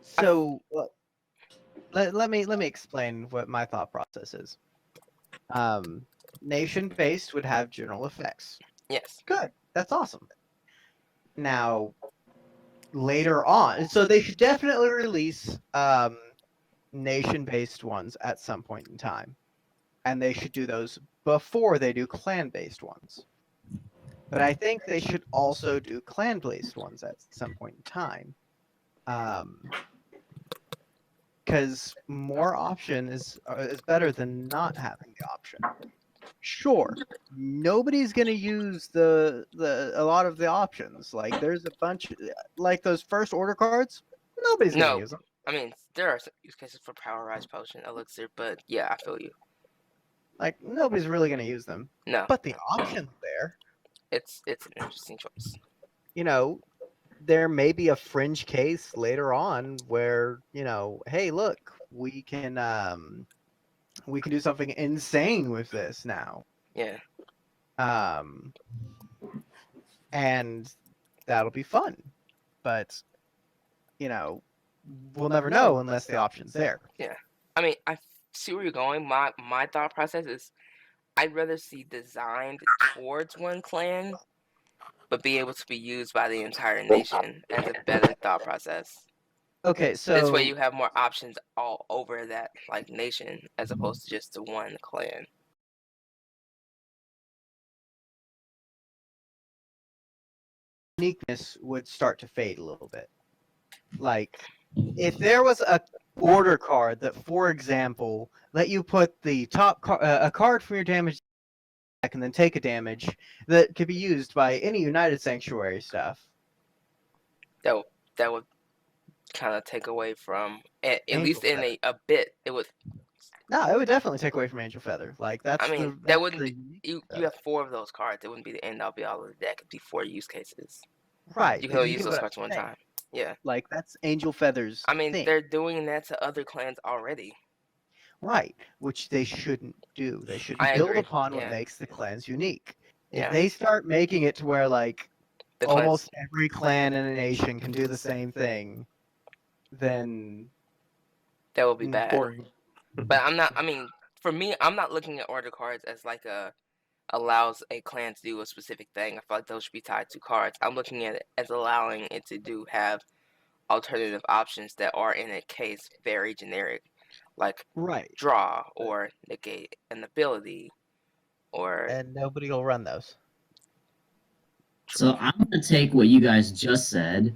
so let me explain what my thought process is. Nation-based would have general effects. Yes. Good. That's awesome. Now, later on, so they should definitely release nation-based ones at some point in time. And they should do those before they do clan-based ones. But I think they should also do clan-based ones at some point in time. Because more option is better than not having the option. Sure, nobody's gonna use a lot of the options. Like there's a bunch, like those first order cards. Nobody's gonna No, use them. I mean there are some use cases for Power Rise Potion, Elixir, but yeah, I feel you. Like nobody's really gonna use them. No, But the option's there. it's an interesting choice. You know, there may be a fringe case later on where hey, look, we can do something insane with this now. Yeah. And that'll be fun. But we'll never know unless the option's there. Yeah. I mean, I see where you're going. My thought process is I'd rather see designed towards one clan, but be able to be used by the entire nation as a better thought process. Okay, so This way you have more options all over that like nation as opposed to just the one clan. uniqueness would start to fade a little bit. Like if there was a order card that, for example, let you put the top a card from your damage deck and then take a damage that could be used by any United Sanctuary stuff. That would kind of take away from at least in a bit. It would. No, it would definitely take away from Angel Feather. Like that's. I mean, that that wouldn't wouldn't. You have 4 of those cards. It wouldn't be the end all be all of the deck. It'd be 4 use cases. Right. You can only use those cards one time. Yeah. Like that's Angel Feather's. I mean, thing. they're doing that to other clans already. Right, which they shouldn't do. They should I build agree. upon what Yeah. makes the clans unique. Yeah. If they start making it to where like The clans. almost every clan in a nation can do the same thing, then That would be bad. Boring. But I'm not. I mean, for me, I'm not looking at order cards as like allows a clan to do a specific thing. I feel like those should be tied to cards. I'm looking at it as allowing it to have alternative options that are in a case very generic, like right. draw or negate an ability, or And nobody will run those. So I'm gonna take what you guys just said,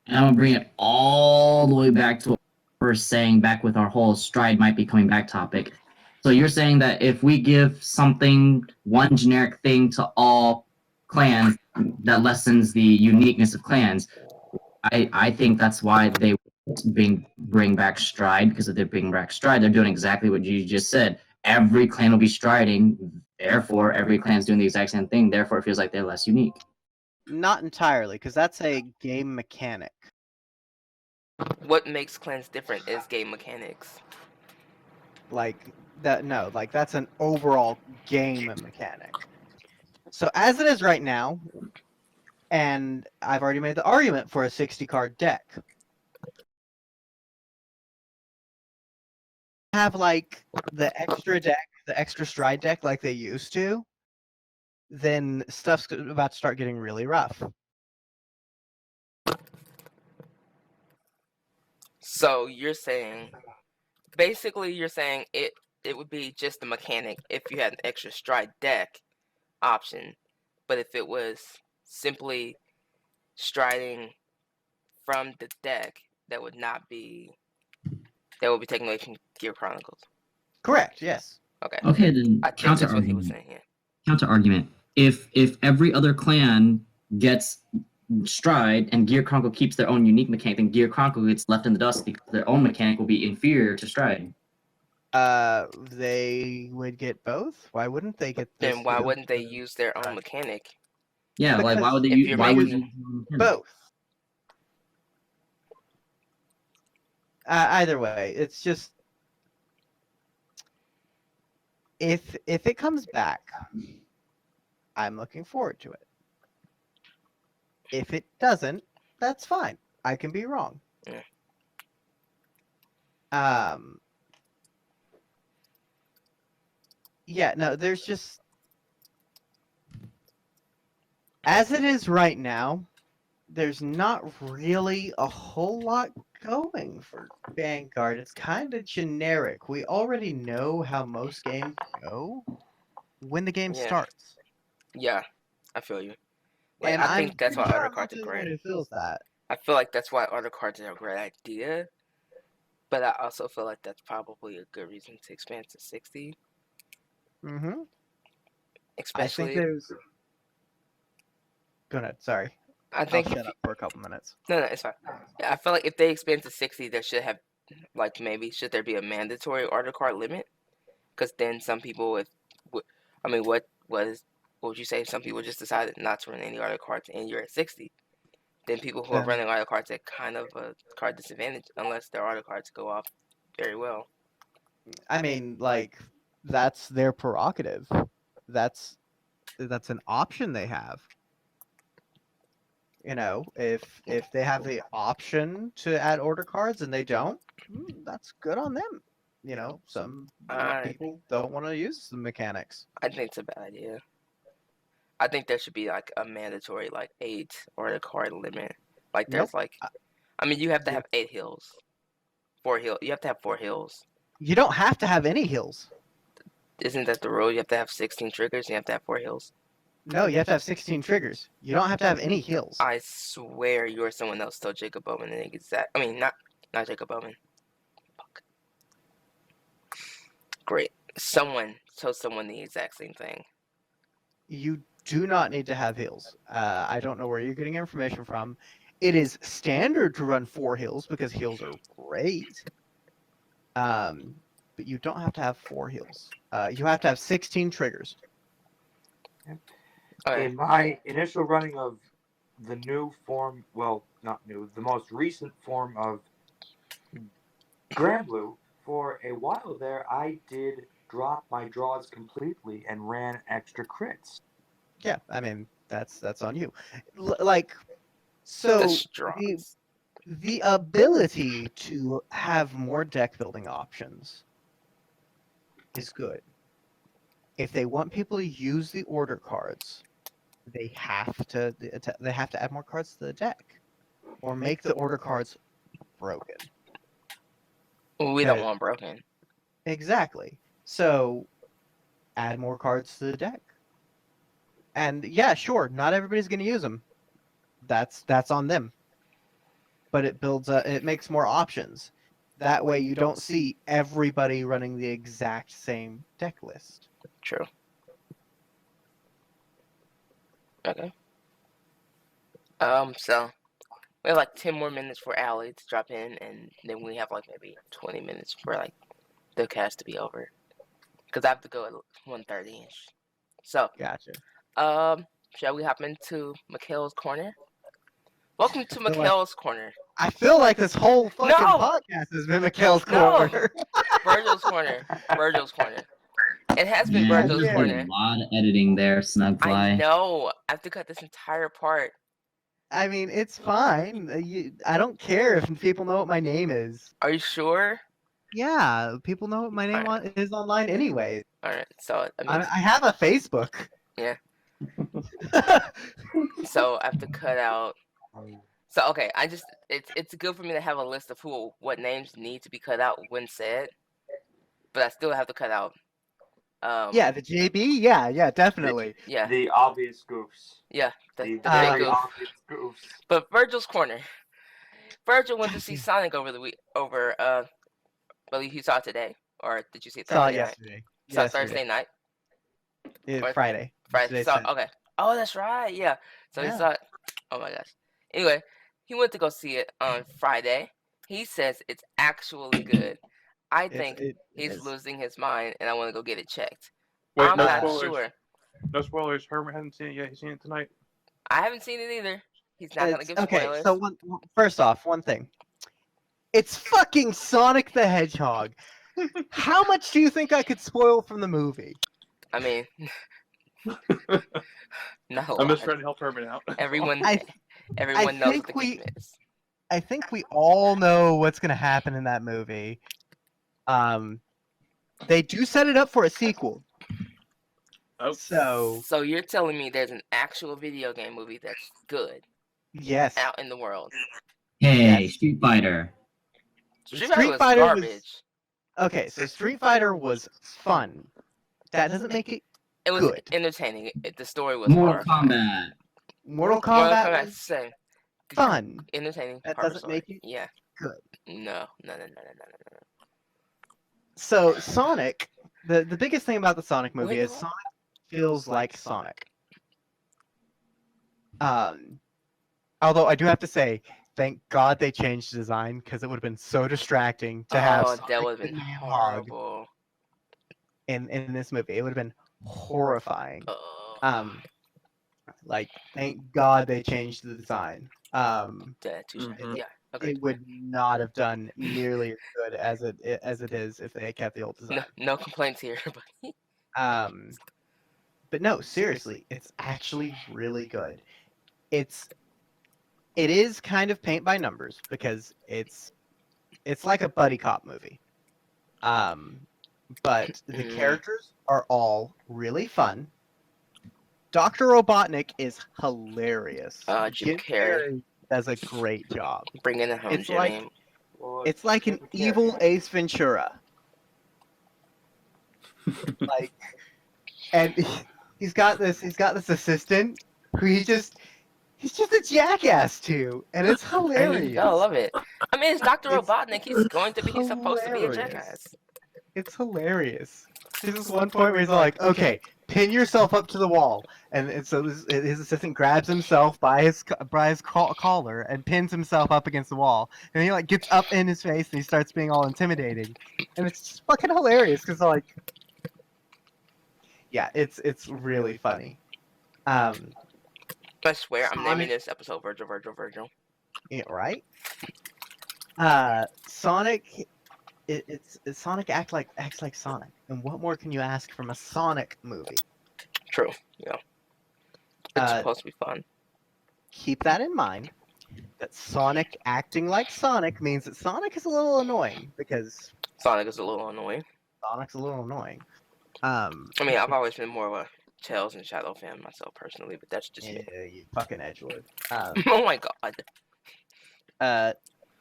and I'm gonna bring it all the way back to what we were saying back with our whole stride might be coming back topic. So you're saying that if we give something, one generic thing to all clans, that lessens the uniqueness of clans. I think that's why they bring back stride, because if they bring back stride, they're doing exactly what you just said. Every clan will be striding, therefore every clan's doing the exact same thing. Therefore, it feels like they're less unique. Not entirely, because that's a game mechanic. What makes clans different is game mechanics. Like that, no, like that's an overall game mechanic. So as it is right now, and I've already made the argument for a 60-card deck. Have like the extra deck, the extra stride deck like they used to, then stuff's about to start getting really rough. So you're saying, basically, you're saying it would be just a mechanic if you had an extra stride deck option, but if it was simply striding from the deck, that would be taken away from Gear Chronicles. Correct, yes. Okay. Okay, then I think counter that's what he was argument. saying. Yeah. Counter argument. If every other clan gets stride and Gear Chronicle keeps their own unique mechanic, then Gear Chronicle gets left in the dust because their own mechanic will be inferior to stride. They would get both. Why wouldn't they get this? Then why wouldn't they use their own mechanic? Yeah, like why Because would they if use you're why would making you use their own mechanic? both? Either way, it's just if it comes back, I'm looking forward to it. If it doesn't, that's fine. I can be wrong. Yeah. Yeah, no, there's just as it is right now, there's not really a whole lot going for Vanguard. It's kind of generic. We already know how most games go when the game Yeah. starts. Yeah, I feel you. Like, And I I'm think that's why pretty sure other I'm not cards the are only one great. who feels that. I feel like that's why other cards are a great idea, but I also feel like that's probably a good reason to expand to 60. Mm-hmm. I Especially, think there's. Go ahead. Sorry. I think I'll shut up for a couple minutes. no, it's fine. Yeah, I feel like if they expand to 60, there should have, like, maybe should there be a mandatory order card limit? Because then some people I mean, what would you say if some people just decided not to run any order cards and you're at 60? Then people who are Then- running order cards at kind of a card disadvantage unless their order cards go off very well. I mean, like, that's their prerogative. That's an option they have. You know, if they have the option to add order cards and they don't, that's good on them. You know, some people don't want to use the mechanics. I think it's a bad idea. I think there should be like a mandatory like 8 order card limit. Like there's Nope. I mean, you have to have 8 hills. 4 hills. You have to have 4 hills. You don't have to have any hills. Isn't that the rule? You have to have 16 triggers and you have to have 4 hills. No, you have to have 16 triggers. You don't have to have any hills. I swear you or someone else told Jacob Bowman the exact. I mean, not Jacob Bowman. Fuck. Great. Someone told someone the exact same thing. You do not need to have hills. I don't know where you're getting information from. It is standard to run 4 hills because hills are great. But you don't have to have 4 hills. You have to have 16 triggers. Okay. In my initial running of the new form, well, not new, the most recent form of Grand Blue, for a while there, I did drop my draws completely and ran extra crits. Yeah, I mean that's on you. Like, so The straws. the ability to have more deck building options is good. If they want people to use the order cards, they have to add more cards to the deck, or make the order cards broken. We don't Okay. want broken. Exactly. So, add more cards to the deck. And yeah, sure, not everybody's going to use them. That's on them. But it makes more options. That way you don't see everybody running the exact same deck list. True. Okay. So we have like 10 more minutes for Allie to drop in, and then we have like maybe 20 minutes for like the cast to be over. Because I have to go at 1:30ish. So, Gotcha. shall we hop into Mikhail's Corner? Welcome to feel like- Mikhail's Corner. I feel like this whole fucking No! podcast has been Mikhail's No! Corner. Virgil's Corner. Virgil's Corner. It has been Yeah, Virgil's you did Corner. a lot of editing there, Snugfly. I know. I have to cut this entire part. I mean, it's fine. I don't care if people know what my name is. Are you sure? Yeah, people know what my name is online anyway. Alright, so I have a Facebook. Yeah. So I have to cut out. So okay, it's good for me to have a list of what names need to be cut out when said, but I still have to cut out. Yeah, the JB. Yeah, definitely. Yeah, The obvious goofs. yeah, the The big very goof. obvious goofs. But Virgil's Corner. Virgil went to see Sonic over the week. I believe he saw it today, or did you see it Saw Thursday it night? yesterday. Saw it Thursday night. Or- Friday. Friday. Today's So Saturday. okay. Oh, that's right. Yeah. So he Yeah. saw it. Oh my gosh. Anyway, he went to go see it on Friday. He says it's actually good. I think he's is. losing his mind, and I want to go get it checked. Wait, I'm no not spoilers. sure. No spoilers. Herman hasn't seen it yet. He's seen it tonight. I haven't seen it either. He's not gonna give Okay, spoilers. so first off, one thing. It's fucking Sonic the Hedgehog. How much do you think I could spoil from the movie? I mean, not a I'm just lot. trying to help Herman out. Everyone I knows what think the we- game is. I think we all know what's gonna happen in that movie. They do set it up for a sequel. Oh. So you're telling me there's an actual video game movie that's good Yes. out in the world? Hey, Yes. Street Fighter. Street Fighter was- garbage. Okay, so Street Fighter was fun. That doesn't make it. It was good. entertaining. The story was Mortal horrifying. Kombat. Mortal Mortal Kombat Kombat, was same. fun. Entertaining. That horror doesn't story. make it Yeah. good. No. So Sonic, the biggest thing about the Sonic movie Wait, is what? Sonic feels like Sonic. Although I do have to say, thank God they changed the design because it would have been so distracting to have Oh, that Sonic would have been the Hedgehog horrible. in this movie. It would have been horrifying. Like, thank God they changed the design. Yeah, touche. Mhm. Yeah. Okay. It would not have done nearly as good as it is if they had kept the old design. No complaints here. But But no, seriously, it's actually really good. It is kind of paint by numbers because it's like a buddy cop movie. But the characters are all really fun. Dr. Robotnik is hilarious. Jim Carrey does a great job. bringing it home, It's Jimmy. It's like an evil Ace Ventura. Like, and he's got this assistant who he's just a jackass to, and it's hilarious. I love it. I mean, it's Dr. It's Robotnik. He's going to be. He's supposed to be a hilarious. jackass. It's hilarious. There's this one point where he's like, "Okay, pin yourself up to the wall," and so his assistant grabs himself by his collar and pins himself up against the wall, and he like gets up in his face and he starts being all intimidating, and it's just fucking hilarious because like, yeah, it's really funny. I swear, I'm naming Sonic- this episode Virgil. Yeah, right? Sonic, it's Sonic acts like Sonic, and what more can you ask from a Sonic movie? True. Yeah. It's Uh, supposed to be fun. Keep that in mind. That Sonic acting like Sonic means that Sonic is a little annoying because Sonic is a little annoying. Sonic's a little annoying. I mean, I've always been more of a Tails and Shadow fan myself personally, but that's just me. yeah, you fucking edgelord. Oh my god.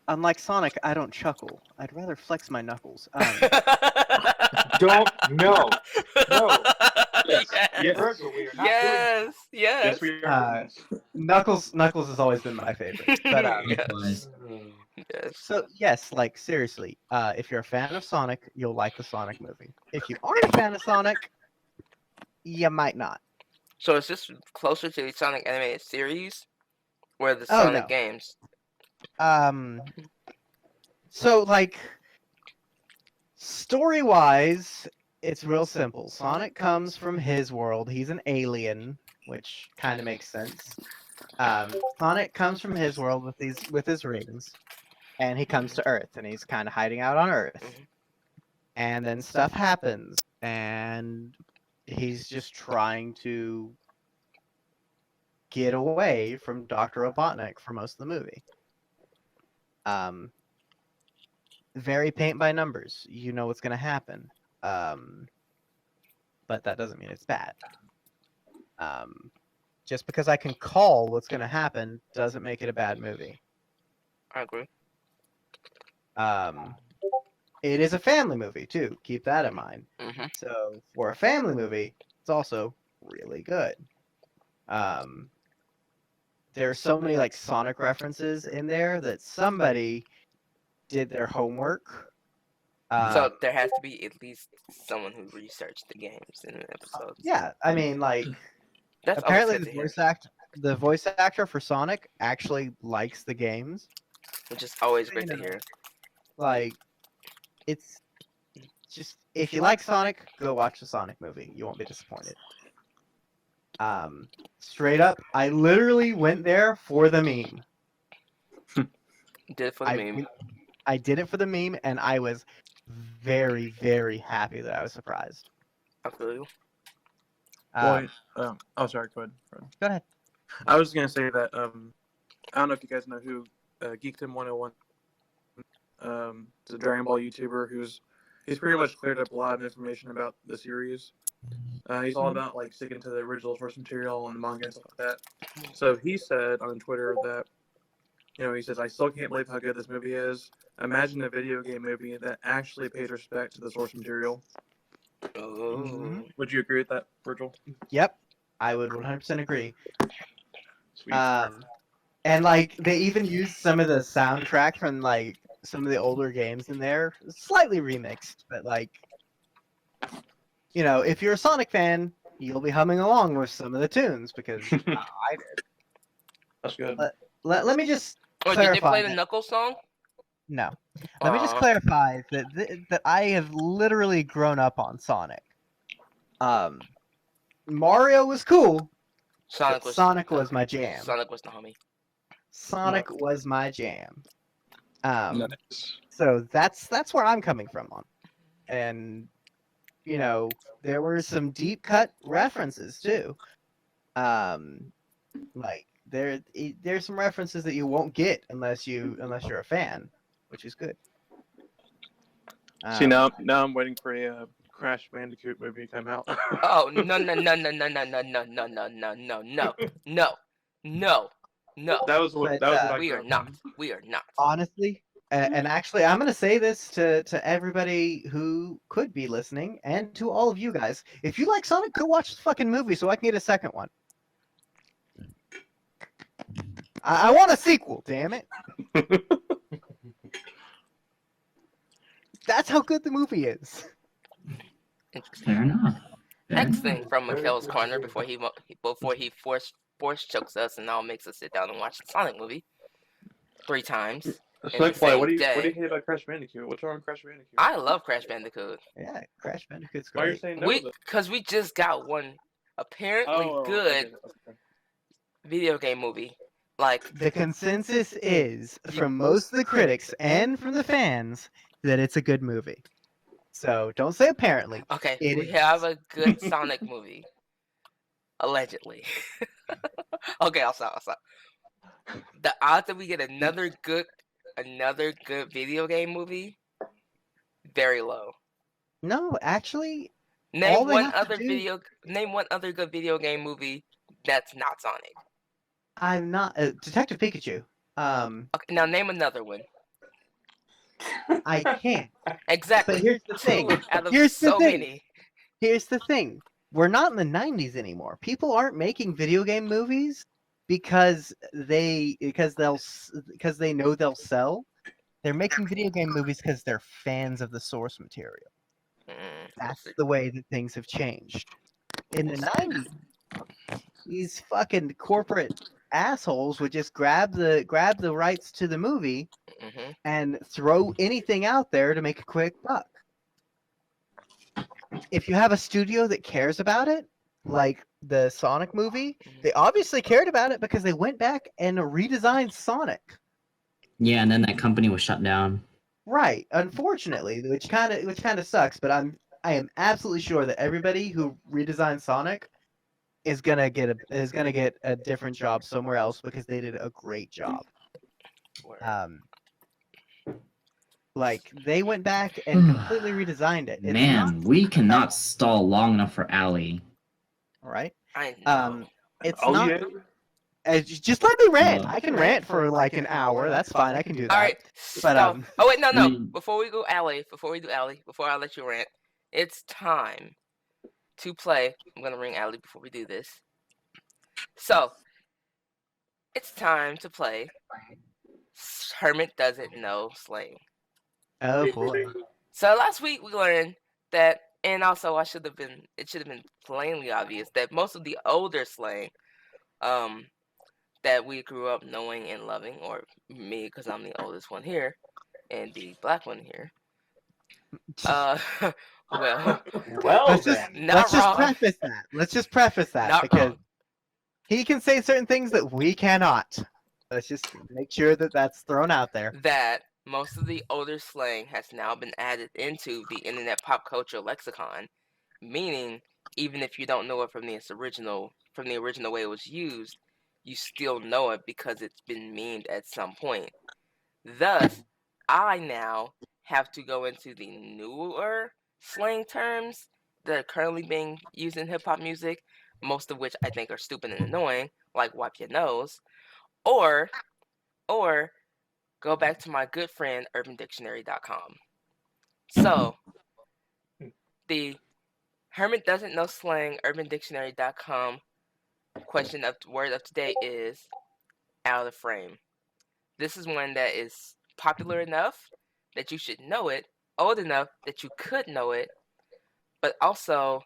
Unlike Sonic, I don't chuckle. I'd rather flex my knuckles. Don't. No. No. Yes. Virgil, we are not doing Yes. Yes. Yes, we are. Knuckles has always been my favorite. But Yes. that. Yes. so yes, like seriously, if you're a fan of Sonic, you'll like the Sonic movie. If you aren't a fan of Sonic, you might not. So is this closer to the Sonic animated series or the Oh, Sonic no. games? So like story-wise, it's real simple. Sonic comes from his world. He's an alien, which kind of makes sense. Sonic comes from his world with his rings, and he comes to Earth, and he's kind of hiding out on Earth. Mhm. And then stuff happens, and he's just trying to get away from Dr. Robotnik for most of the movie. Very paint by numbers. You know what's going to happen. But that doesn't mean it's bad. Just because I can call what's going to happen doesn't make it a bad movie. I agree. It is a family movie too. Keep that in mind. Hmm. So for a family movie, it's also really good. There are so many like Sonic references in there that somebody did their homework. So there has to be at least someone who researched the games in the episodes. Yeah, I mean, like That's apparently always good to hear, the voice actor for Sonic actually likes the games. which is always You great to know. hear. Like, it's just if you like Sonic, go watch the Sonic movie. You won't be disappointed. Straight up, I literally went there for the meme. Did it for the meme. I did it for the meme, and I was very, very happy that I was surprised. I feel you. Boy, oh, sorry, go ahead. Go ahead. I was gonna say that I don't know if you guys know who Geekdom 101. It's a Dragon Ball YouTuber he's pretty much cleared up a lot of information about the series. He's all about like sticking to the original source material and the manga and stuff like that. So he said on Twitter that he says, I still can't believe how good this movie is. Imagine a video game movie that actually pays respect to the source material. Oh. Would you agree with that, Virgil? Yep, I would 100% agree. Sweet. And like they even used some of the soundtrack from like some of the older games in there, slightly remixed, but like if you're a Sonic fan, you'll be humming along with some of the tunes because I did. That's good. Let me just Oh, clarify. did they play the that- Knuckles song? No. Let me just clarify that I have literally grown up on Sonic. Mario was cool. Sonic was my jam. Sonic was the homie. Sonic was my jam. Nice. So that's where I'm coming from on. And there were some deep cut references too. Like there's some references that you won't get unless you're a fan, which is good. See, now I'm waiting for a Crash Bandicoot movie to come out. Oh no no no no no no no no no no no no no no no. That was what I We are grew up not. on. We are not. Honestly, and actually, I'm gonna say this to everybody who could be listening, and to all of you guys. If you like Sonic, go watch the fucking movie so I can get a second one. I want a sequel, damn it. That's how good the movie is. Fair enough. Fair Next enough. thing from Mikhail's corner before he force chokes us and now makes us sit down and watch the Sonic movie 3 times. Snake Fly, what do you day. hate about Crash Bandicoot? What's wrong with Crash Bandicoot? I love Crash Bandicoot. Yeah, Crash Bandicoot's Why are you great. saying no? Because we just got one apparently good video game movie. Like The consensus is, from most of the critics and from the fans, that it's a good movie. So don't say apparently. okay, It we is. have a good Sonic movie. Allegedly. Okay, I'll stop. The odds that we get another good video game movie, very low. No, actually, all Name they one have to other do- name one other good video game movie that's not Sonic. I'm not Detective Pikachu. Okay, now name another one. I can't. Exactly. But here's the thing. Two out of Here's the so thing. many. Here's the thing. we're not in the 90s anymore. People aren't making video game movies because they know they'll sell. They're making video game movies because they're fans of the source material. That's the way that things have changed. In the 90s, these fucking corporate assholes would just grab the rights to the movie and throw anything out there to make a quick buck. If you have a studio that cares about it, like the Sonic movie, they obviously cared about it because they went back and redesigned Sonic. Yeah, and then that company was shut down. Right, unfortunately, which kind of sucks. But I am absolutely sure that everybody who redesigned Sonic is gonna get a different job somewhere else because they did a great job. Like they went back and completely redesigned it. It's Man, we cannot stall long enough for Allie. all right. I know. It's Oh, not. yeah. Just let me rant. No. I can rant for like an hour. That's fine. I can do that. All right. But, Stop. Oh wait, no. I mean- Before we do Allie, before I let you rant, it's time to play. I'm gonna ring Allie before we do this. So it's time to play. Hermit doesn't know slang. Oh boy. So last week we learned that, and also it should have been plainly obvious that most of the older slang, that we grew up knowing and loving, or me because I'm the oldest one here, and the black one here. Well, let's just preface that. Let's just preface that Not because wrong. he can say certain things that we cannot. Let's just make sure that that's thrown out there. That most of the older slang has now been added into the internet pop culture lexicon, meaning even if you don't know it from the original way it was used, you still know it because it's been memed at some point. Thus, I now have to go into the newer slang terms that are currently being used in hip hop music, most of which I think are stupid and annoying, like wipe your nose, or go back to my good friend UrbanDictionary.com. So, the Hermit doesn't know slang UrbanDictionary.com word of today is out of frame. This is one that is popular enough that you should know it, old enough that you could know it, but also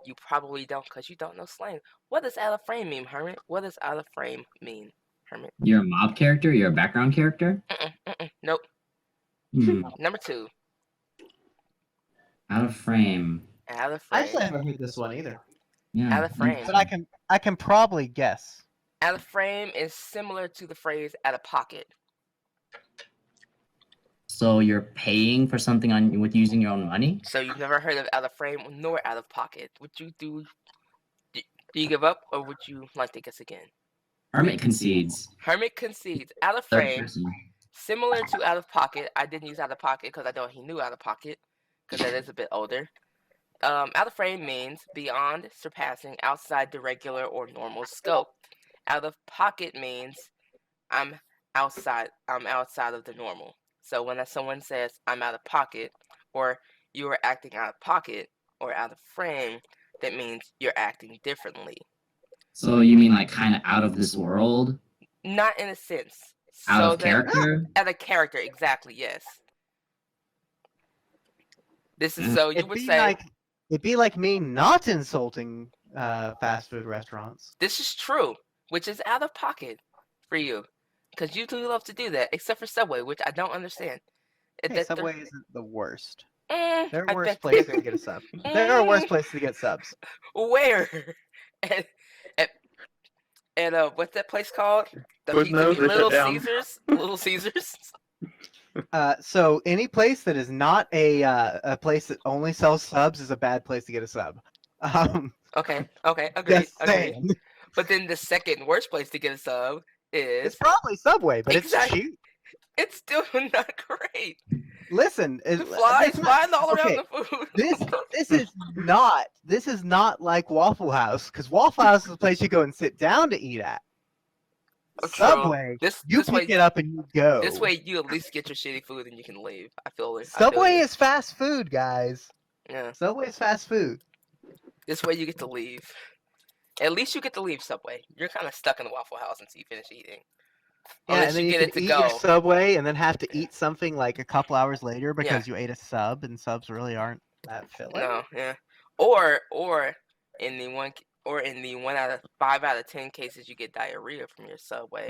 you probably don't because you don't know slang. What does out of frame mean, Hermit? What does out of frame mean, Hermit? You're a mob character? You're a background character? Nope. Hmm. Number 2. Out of frame. Out of I frame. actually haven't heard this one either. Yeah. Out of frame. But I can probably guess. Out of frame is similar to the phrase out of pocket. So you're paying for something with using your own money? So you've never heard of out of frame nor out of pocket. Would you do you give up or would you like to guess again? Hermit concedes. Hermit concedes. Out of Third frame, person. similar to out of pocket. I didn't use out of pocket because I know he knew out of pocket because that is a bit older. Out of frame means beyond, surpassing, outside the regular or normal scope. Out of pocket means I'm outside of the normal. So when someone says I'm out of pocket, or you are acting out of pocket or out of frame, that means you're acting differently. So you mean like kind of out of this world? Not in a sense. Out of character? Out of character, exactly, yes. This is so you would say it'd be like me not insulting fast food restaurants. this is true, which is out of pocket for you. Because you do love to do that, except for Subway, which I don't understand. Hey, Subway isn't the worst. There There are worse places to get a sub. There are worse places to get subs. Where? And what's that place called? Little Caesars. Little Caesars. So any place that is not a place that only sells subs is a bad place to get a sub. Okay. Agreed. Just saying. But then the second worst place to get a sub is It's probably Subway, but Exactly. it's cheap. it's still not great. Listen, Flies flying all around okay, the food. this is not like Waffle House, because Waffle House is a place you go and sit down to eat at. True. Subway, you this pick way, it up and you go. This way, you at least get your shitty food and you can leave. I feel it. Subway is fast food, guys. Yeah. Subway is fast food. This way you get to leave. At least you get to leave Subway. You're kind of stuck in the Waffle House until you finish eating. Yeah, Unless and then you you get can it to eat go. your Subway and then have to eat something like a couple hours later because Yeah. you ate a sub, and subs really aren't that filling. No, yeah. Or in the one out of 5 out of 10 cases you get diarrhea from your Subway.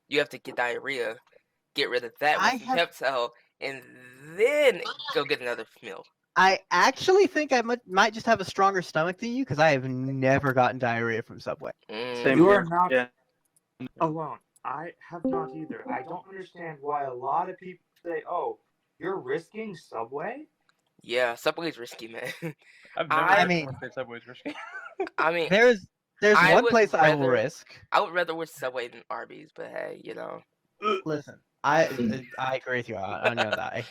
You have to get diarrhea, get rid of that with some Pepto, and then go get another meal. I actually think I might just have a stronger stomach than you because I have never gotten diarrhea from Subway. Same You here. are not Yeah. alone. I have not either. I don't understand why a lot of people say, "Oh, you're risking Subway." Yeah, Subway's risky, man. I've never I heard mean- someone say Subway's risky. I mean, There's I one would place I will rather- risk. I would rather wish Subway than Arby's, but hey, you know. Listen, I agree with you on that.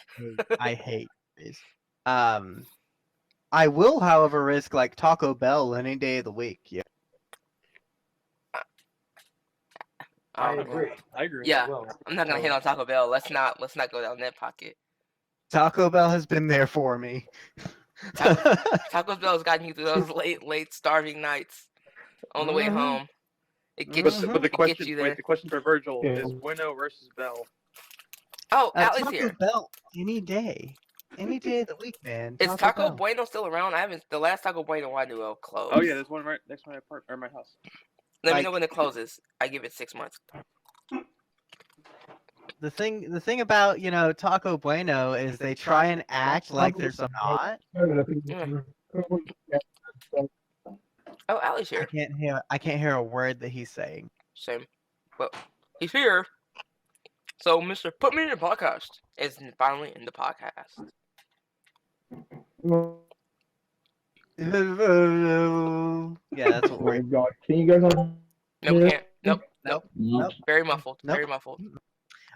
I hate these. I will, however, risk like Taco Bell any day of the week. Yeah. I Oh, agree. I agree. Yeah, Well, I'm not gonna hate on Taco Bell. Let's not go down that pocket. Taco Bell has been there for me. Taco Bell's gotten you through those late starving nights on the way Mhm. home. It gets But the it question, gets you there. the question for Virgil Yeah. is Bueno versus Bell. Oh, Allie's Taco here. Bell any day of the week, man. Is Taco Bell. Bueno still around? The last Taco Bueno I knew of closed. Oh yeah, there's one right next to my apartment or my house. Let me like- know when it closes. I give it 6 months. The thing about Taco Bueno is they try and act like there's not. Oh, Allie's here. I can't hear a word that he's saying. Same. Well, he's here. So, Mr. Put Me in the Podcast is finally in the podcast. Yeah, that's what we're. God, can you guys all? Nope, can't. Nope. Nope. Very muffled. Nope. Very muffled.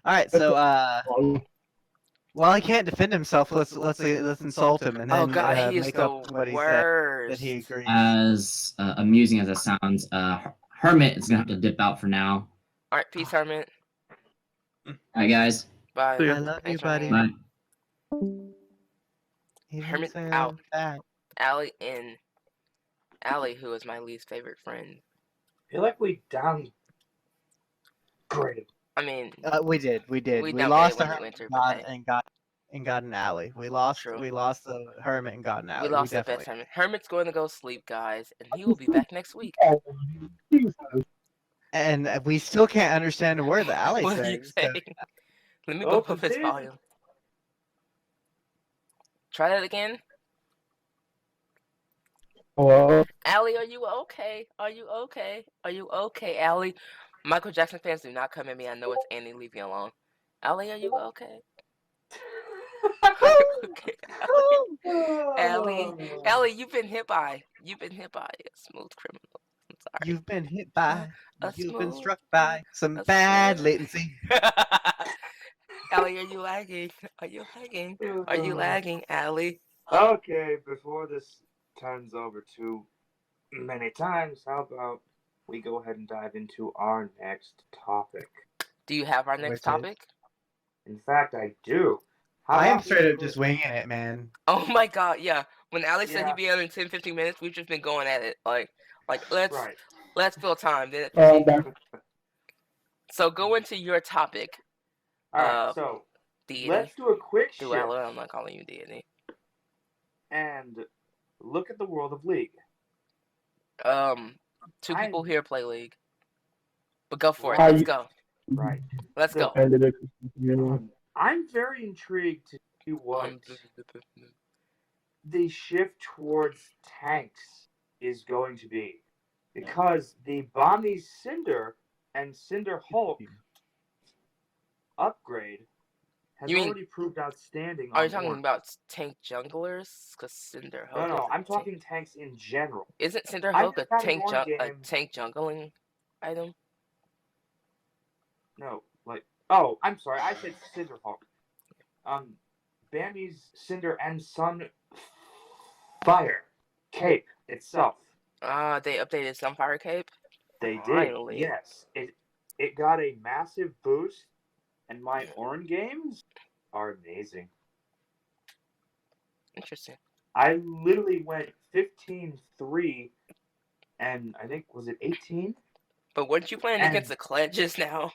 All right, so well, he can't defend himself. Let's insult him and then Oh God, he is make the up what he said worst. that he agrees. As amusing as that sounds, Hermit is gonna have to dip out for now. All right, peace, Hermit. Alright, guys. Bye. See ya. I love you, Thanks, buddy. Hermit. Bye. He Hermit didn't out. sound bad. Allie, who is my least favorite friend. I feel like we downgraded. I mean, We did. We downgraded lost when to he Hermit entered, but hey. and got an alley. We lost. True. We lost the Hermit and got an alley. We lost the definitely. best Hermit. Hermit's going to go sleep, guys, and he will be back next week. And we still can't understand a word that Allie's What are you saying. saying? Let me Oh, bump up his potato. volume. Try that again. Hello? Allie, are you okay? Are you okay? Are you okay, Allie? Michael Jackson fans, do not come at me. I know it's Annie. Leave me alone. Allie, are you okay? Okay, Allie, you've been hit by a smooth criminal. I'm sorry. You've been hit by. A You've been smooth- struck by some a bad smooth- latency. Allie, are you lagging? Are you lagging? Are you lagging, Allie? Okay, before this turns over too many times, how about we go ahead and dive into our next topic? Do you have our Which next is? topic? In fact, I do. How I am about straight we up go- just winging it, man. Oh my god, yeah. When Allie said Yeah. he'd be on in 10, 15 minutes, we've just been going at it. Like let's Right. fill time. Then I'm back. So go into your topic, Alright, so deity. let's do a quick shift Duality, I'm not calling you deity. and look at the world of League. Two I- people here play League. But go for it. How Let's you- go. Right. Let's go. Ended it. You know. I'm very intrigued to see what the shift towards tanks is going to be. Because the Bomby Cinder and Cinder Hulk upgrade has You mean- already proved outstanding. Are on you talking Orange. about tank junglers? Because Cinder No, Hulk. no, isn't I'm tank- talking tanks in general. Isn't Cinder I Hulk a just had an tank Orange a game. tank jungling item? No, oh, I'm sorry, I said Cinder Hulk. Bambi's Cinder and Sun Fire cape itself. They updated Sunfire Cape. They did. Finally. Yes. It got a massive boost, and my Orange games are amazing. Interesting. I literally went 15-3, and I think, was it 18? But weren't you playing And- against the Kled just now?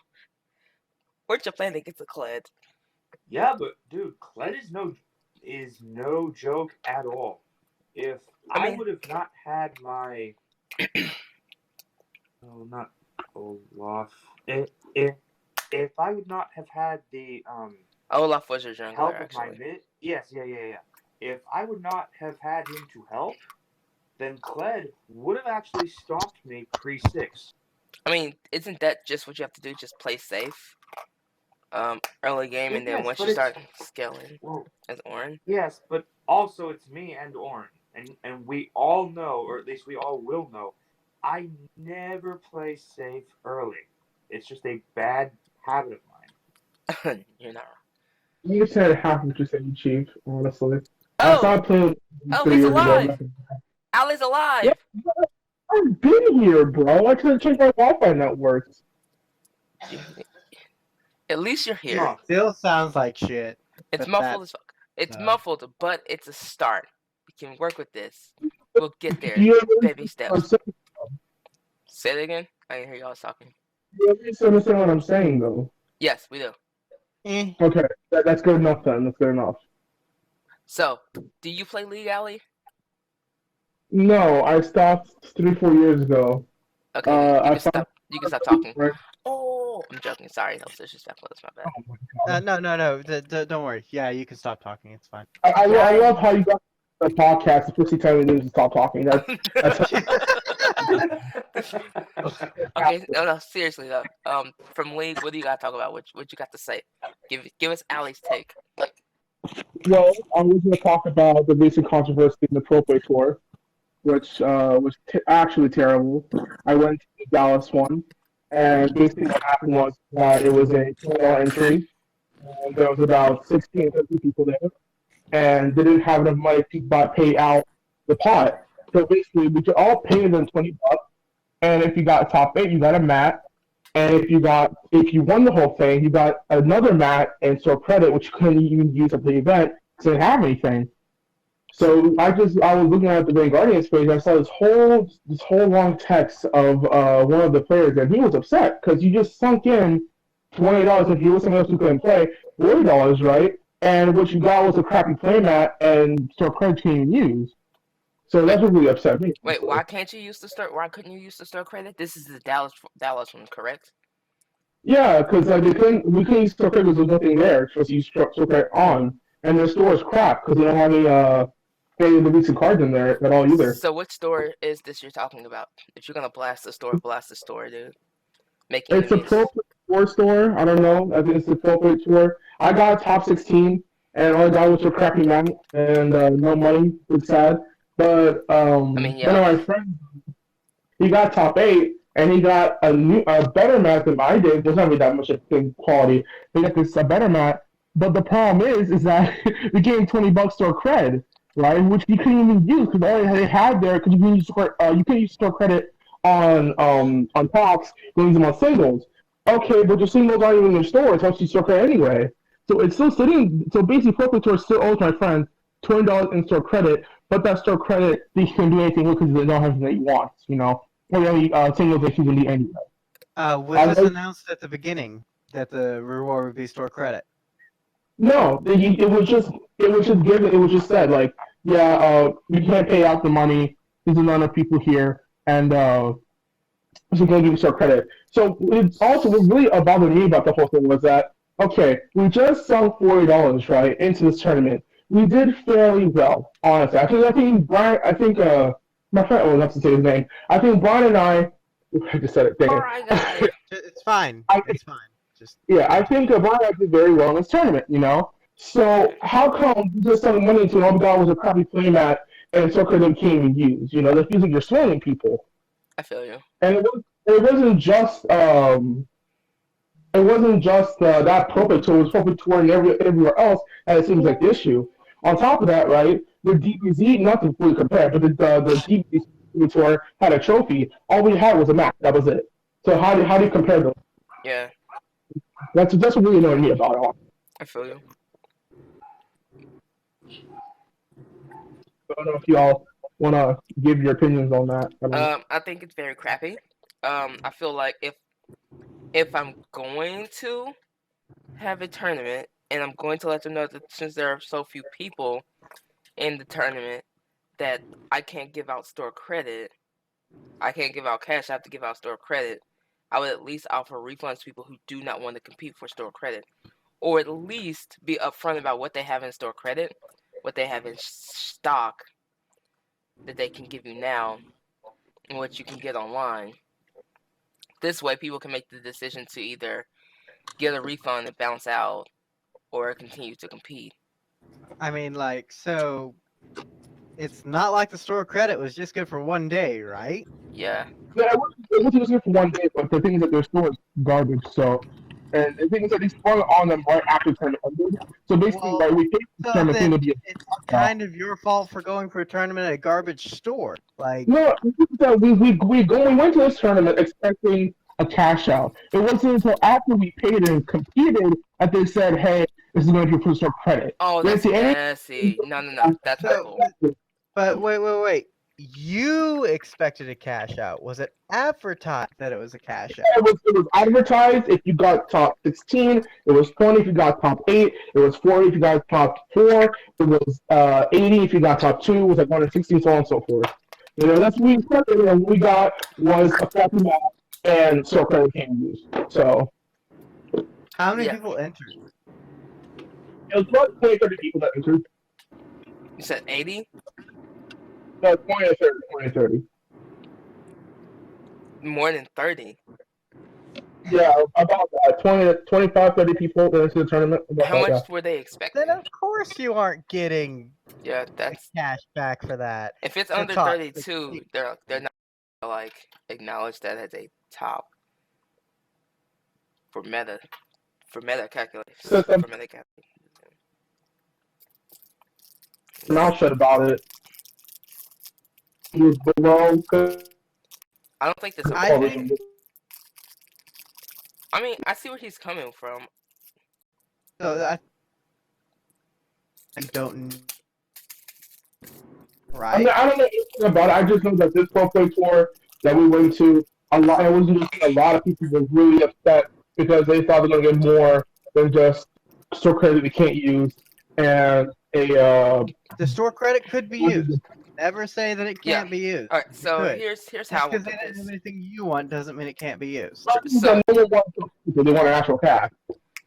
Weren't you playing against the Kled? Yeah, but dude, Kled is no joke at all. If I I mean- would have not had my not Olaf. If I would not have had the Olaf was your jungler, help of my actually. mid, yes, yeah. If I would not have had him to help, then Kled would have actually stopped me pre-6. I mean, isn't that just what you have to do? Just play safe, early game, and then Yes, once but you it's- start scaling Well, as Orin. yes, but also it's me and Orin, and we all know, or at least we all will know, I never play safe early. It's just a bad habit of mine. You're not wrong. You said half what you said, you Chief, honestly. I Oh, stopped playing oh, 3 he's years alive. ago. Ali's alive. Yeah. I've been here, bro. I couldn't check my Wi-Fi networks. At least you're here. No, Still sounds like shit. It's but muffled as fuck. It's so- muffled, but it's a start. We can work with this. We'll get there. Do you Baby steps. Do Say it again. I didn't hear y'all talking. you at least understand what I'm saying, though? Yes, we do. Eh. Okay, that's good enough then. That's good enough. So, do you play League, Ali? No, I stopped 3-4 years ago. Okay, I you can stop talking. Right. Oh, I'm joking. Sorry, that was disrespectful. That's my bad. No. Don't worry. Yeah, you can stop talking. It's fine. I love how you got the podcast the first time you didn't stop talking. That's Okay, no, seriously though. From League, what do you got to talk about? What you got to say? Give us Ali's take. well, I was going to talk about the recent controversy in the Pro Play Tour, which was actually terrible. I went to the Dallas one, and basically what happened was that it was a $20 entry, and there was about 16 50 people there, and they didn't have enough money to pay out the pot. So basically, we could all pay them $20, and if you got top 8, you got a mat, and if you won the whole thing, you got another mat and store credit, which you couldn't even use at the event because they didn't have anything. So I was looking at the Rain Guardians page, and I saw this whole long text of one of the players, and he was upset because you just sunk in $20 if you were someone else who couldn't play, $40, right? And what you got was a crappy playmat and store credit you can't even use. So that's what really upset me. Wait, why can't you use the store? Why couldn't you use the store credit? This is the Dallas one, correct? Yeah, because we couldn't use store credit because there was nothing there for us to use store credit on, and their store is crap because they don't have any of the recent cards in there at all either. So which store is this you're talking about? If you're gonna blast the store, dude. Make It's a enemies. Pro Play Tour store. I don't know. I think it's the Pro Play Tour. I got a top 16, and all I got was a crappy mount and no money. It's sad. But mean, yeah. one of my friends, he got top 8, and he got a better mat than I did. There's not really that much of good quality. He got a better mat. But the problem is that we gave him $20 store cred, right? Which you couldn't even use because all they had there because you can use store credit on tops, you use them on singles. Okay, but your singles aren't even in your store. It's actually store credit anyway. So it's still sitting. So basically, Pro Play Tour still owes my friend $20 in store credit, but that store credit they can do anything with because they don't have anything that you want. You know, or any singles that you can do anyway. Was this announced at the beginning that the reward would be store credit? No, it was just said like, yeah, we can't pay out the money. There's a lot of people here, and so we're gonna give you store credit. So it's also what really bothered me about the whole thing was that okay, we just sunk $40 right into this tournament. We did fairly well, honestly. I think Brian. My friend will have to say his name. I think Brian and I just said it. Dang it. Alright, guys. It's fine. It's fine. Just Yeah, I think Brian did very well in this tournament, you know? So how come you just sunk money into all we got was a crappy playmat and so credit can't even use? You know, that's using you're swinging people. I feel you. And it wasn't just that Pro Play Tour, it was Pro Play Tour and everywhere else, and it seems like the issue. On top of that, right, the DBZ, not to fully compare, but the DBZ Tour had a trophy. All we had was a map. That was it. So how do you compare those? Yeah, That's what really annoyed me about it. I feel you. I don't know if y'all want to give your opinions on that. I think it's very crappy. I feel like if I'm going to have a tournament and I'm going to let them know that since there are so few people in the tournament that I can't give out store credit, I can't give out cash, I have to give out store credit, I would at least offer refunds to people who do not want to compete for store credit. Or at least be upfront about what they have in store credit, what they have in stock that they can give you now, and what you can get online. This way, people can make the decision to either get a refund and bounce out, or continue to compete. I mean, like, so it's not like the store credit was just good for one day, right? Yeah. Yeah, it wasn't just good for one day, but the thing is that their store is garbage. So, and the thing is that they sprung on them right after tournament ended. So basically, Well, like we paid for the So tournament then thing to be it's kind of your fault for going for a tournament at a garbage store. Like, no. We went to this tournament expecting a cash out. It wasn't until after we paid and competed that they said, "Hey, this is going to be for store credit." Oh, We that's didn't see any- messy. No. That's not so, cool. but wait. You expected a cash out. Was it advertised that it was a cash out? It was advertised if you got top 16. It was 20 if you got top 8. It was 40 if you got top 4. It was 80 if you got top 2. It was like 160, so on and so forth. You know, that's what we expected. And what we got was a crappy map and store credit can't use. So How many Yeah. people entered? it was about 20, 30 people that entered. You said 80? No, 20 or 30. 20 or 30. More than 30. Yeah, about that. 20, 25, 30 people that entered the tournament. About How that, much were they expecting? Then of course you aren't getting Yeah, the that's cash back for that. if it's For under top 32, 16. they're not gonna, like acknowledge that as a top for meta calculations. So, For meta calculations. And I'll shut about it. He was below. I don't think that's I okay. think I mean, I see where he's coming from. so. I don't. I Right? mean, I don't know anything about it. I just know that this pro play tour that we went to, it wasn't just a lot of people were really upset because they thought they were going to get more than just store credit they can't use and a The store credit could be used. Never say that it Yeah. can't be used. All right, so could. here's Just how I because would they put didn't have this. anything you want doesn't mean it can't be used. So, no one wants to, they want an actual cash.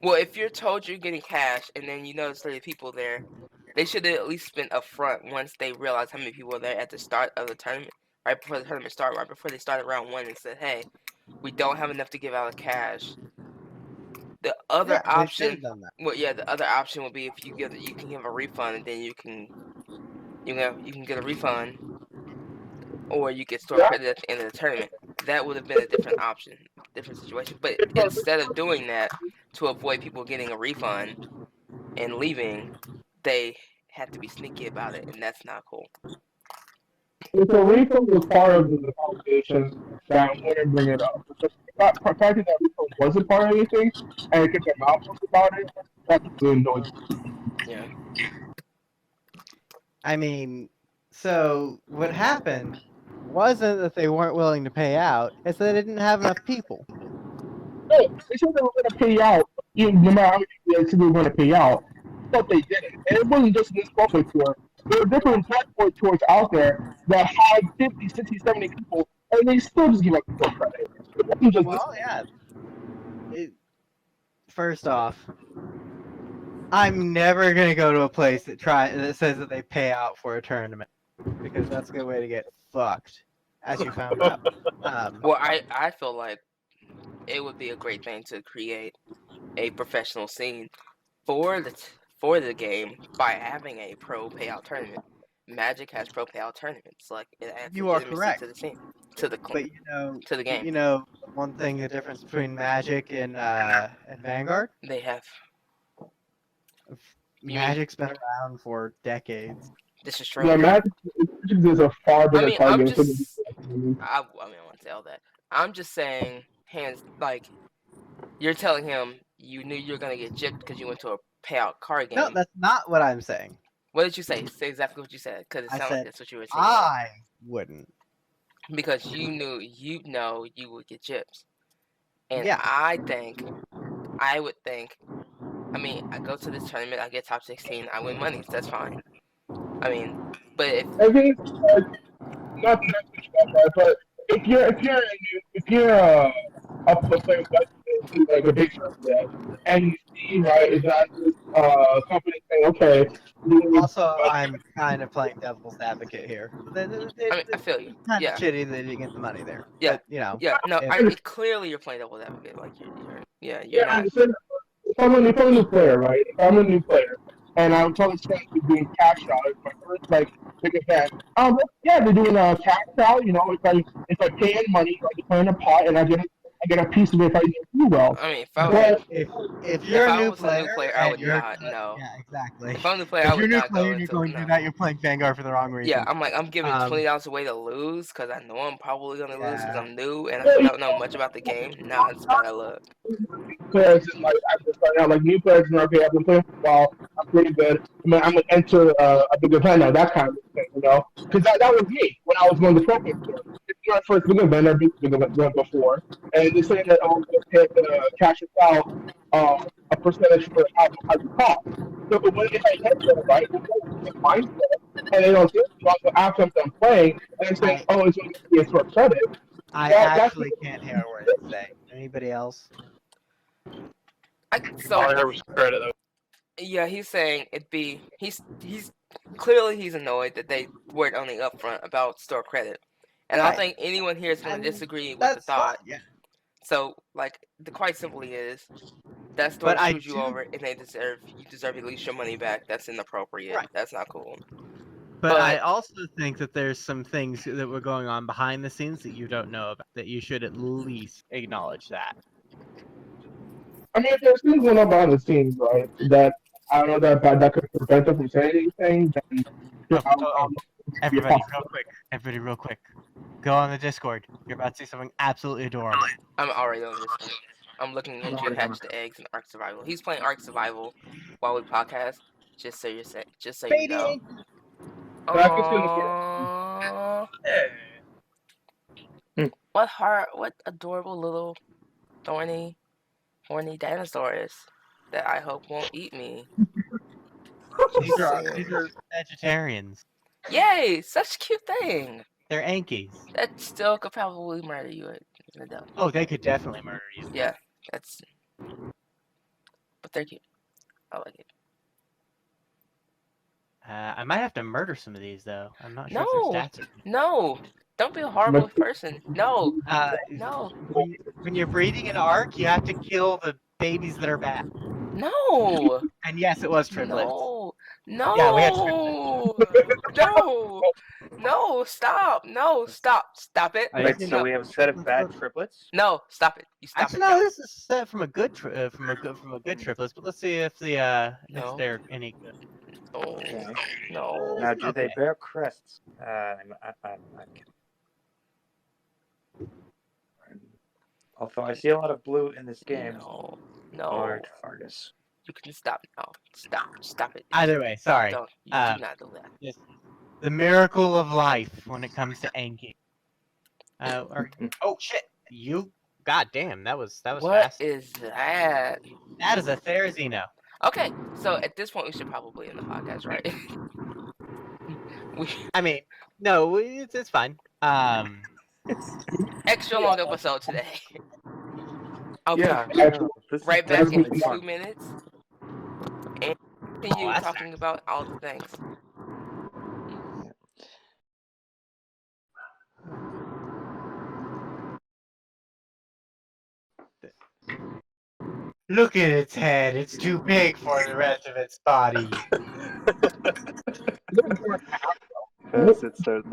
well, if you're told you're getting cash and then you notice 30 people there, they should have at least been upfront once they realized how many people were there at the start of the tournament, right before the tournament started, right before they started round 1, and said, "Hey, we don't have enough to give out of cash." The other Yeah, they should option, have done that. well, yeah, the other option would be if you can give a refund and then you can get a refund, or you get store credit at the end of the tournament. That would have been a different option, different situation. But instead of doing that to avoid people getting a refund and leaving, they had to be sneaky about it, and that's not cool. If a refund was part of the conversation, that I wouldn't bring it up. But the fact that refund wasn't part of anything, and it kept their mouth closed about it, that really annoyed me. Yeah. I mean, so what happened wasn't that they weren't willing to pay out; it's that they didn't have enough people. No, they said they were going to pay out, even no matter how many people they said they were going to pay out, but they didn't. And it wasn't just this Broadway tour. There were different Broadway tours out there that had 50, 60, 70 people, and they still just give up the credit. It wasn't just this. Well, yeah. First off, I'm never gonna go to a place that says that they pay out for a tournament because that's a good way to get fucked, as you found out. Well, I feel like it would be a great thing to create a professional scene for the game by having a pro payout tournament. Magic has pro payout tournaments. Like it adds You are legitimacy correct. to the scene, to the But to the game. you know, one thing, the difference between Magic and Vanguard. They have. mean- Magic's been around for decades. This is true. Yeah, Magic is a far bigger I'm target. just. I mean, I want to say all that. I'm just saying, like, you're telling him you knew you were gonna get gypped because you went to a payout card game. No, that's not what I'm saying. What did you say? Say exactly what you said, because it I sounded like said, that's what you were saying. I wouldn't. Because you knew, you would get chips. And Yeah. I would think, I mean, I go to this tournament, I get top 16, I win money, so that's fine. I mean, but if I think not to mention that, but if you're a player that's like a big tournament, and you see right is that this company saying, okay, Also, I'm kind of playing devil's advocate here. I mean, I feel you. Kind Yeah. of shitty they didn't get the money there. Yeah. But, you know. Yeah, no, if- I mean, clearly you're playing devil's advocate. Like, you're yeah, not. so if I'm a new player, right? If I'm a new player, and I'm totally supposed to be doing cash out, it's my first like big event. Yeah, they're doing a cash out. You know, if I pay in money, I just put in a pot, and I get a piece of it if I do well. I mean, if you're I a new was player, a new player, I and would you're not know. Yeah, exactly. If I'm a new player, If I you're would a new not player go and you're into going to do no. that, you're playing Vanguard for the wrong reason. Yeah, I'm giving $20 away to lose because I know I'm probably gonna lose because Yeah. I'm new and I don't know much about the game. Nah, it's bad luck. Players and like I just starting out like new players and okay, I've been playing for a while. I'm pretty good. I mean, I'm gonna enter a big event now. That kind of thing, you know, because that was me when I was going to pro tour. It's my first big event. I've been to big event before, and they say that I'm going to cash it out a percentage for how you cost. So when if I hit there, right, it's mindset, and they don't think about it after I'm done playing, and they say, oh, it's going to be a short credit. I That's actually can't hear a word it's saying. Anybody else? So All I heard was credit though. yeah, he's saying he's clearly he's annoyed that they weren't only upfront about store credit, and I don't think anyone here is going to disagree with the thought. Yeah. So like quite simply is that store But I screwed you do- over and you deserve at least your money back. That's inappropriate. Right. That's not cool. But I also think that there's some things that were going on behind the scenes that you don't know about, that you should at least acknowledge that. I mean, if there's things going on behind the scenes, right, that I don't know that could prevent them from saying anything, then Everybody, real quick. Go on the Discord. You're about to see something absolutely adorable. I'm already on this. I'm looking into Hatch the Eggs and Ark Survival. He's playing Ark Survival while we podcast. Just so you know. Aww. What adorable little horny dinosaurs that I hope won't eat me. These are vegetarians. Yay! Such a cute thing. They're Ankies. That still could probably murder you in a dump. Oh, they could definitely murder you. Yeah, that's. But they're cute. I like it. I might have to murder some of these though. I'm not sure No, if their stats are. no, don't be a horrible person. No, no, When you're breeding an Ark, you have to kill the babies that are bad. no, And yes, it was triplets. no, Yeah, we had no, stop, stop it. Wait, so we have a set of bad triplets? No, stop it. You stop Actually, it. no, now. this is set from a good triplets. But let's see if if No. they're any good. Oh, Okay. no. Now, do they Okay. bear crests? I'm kidding. Although I see a lot of blue in this game. No, Lord Fargus. you can stop now. Stop it. Either way, sorry. Don't, you do not do that. The miracle of life when it comes to Anki. Oh shit! God damn, that was What fast. is that? That is a Therizino. Okay, so at this point we should probably end the podcast, right? I mean, no, it's fine. Extra long episode today. I'll Yeah, be right back in 2 minutes and continue that's talking about all the things. Look at its head. It's too big for the rest of its body. Yes, it certainly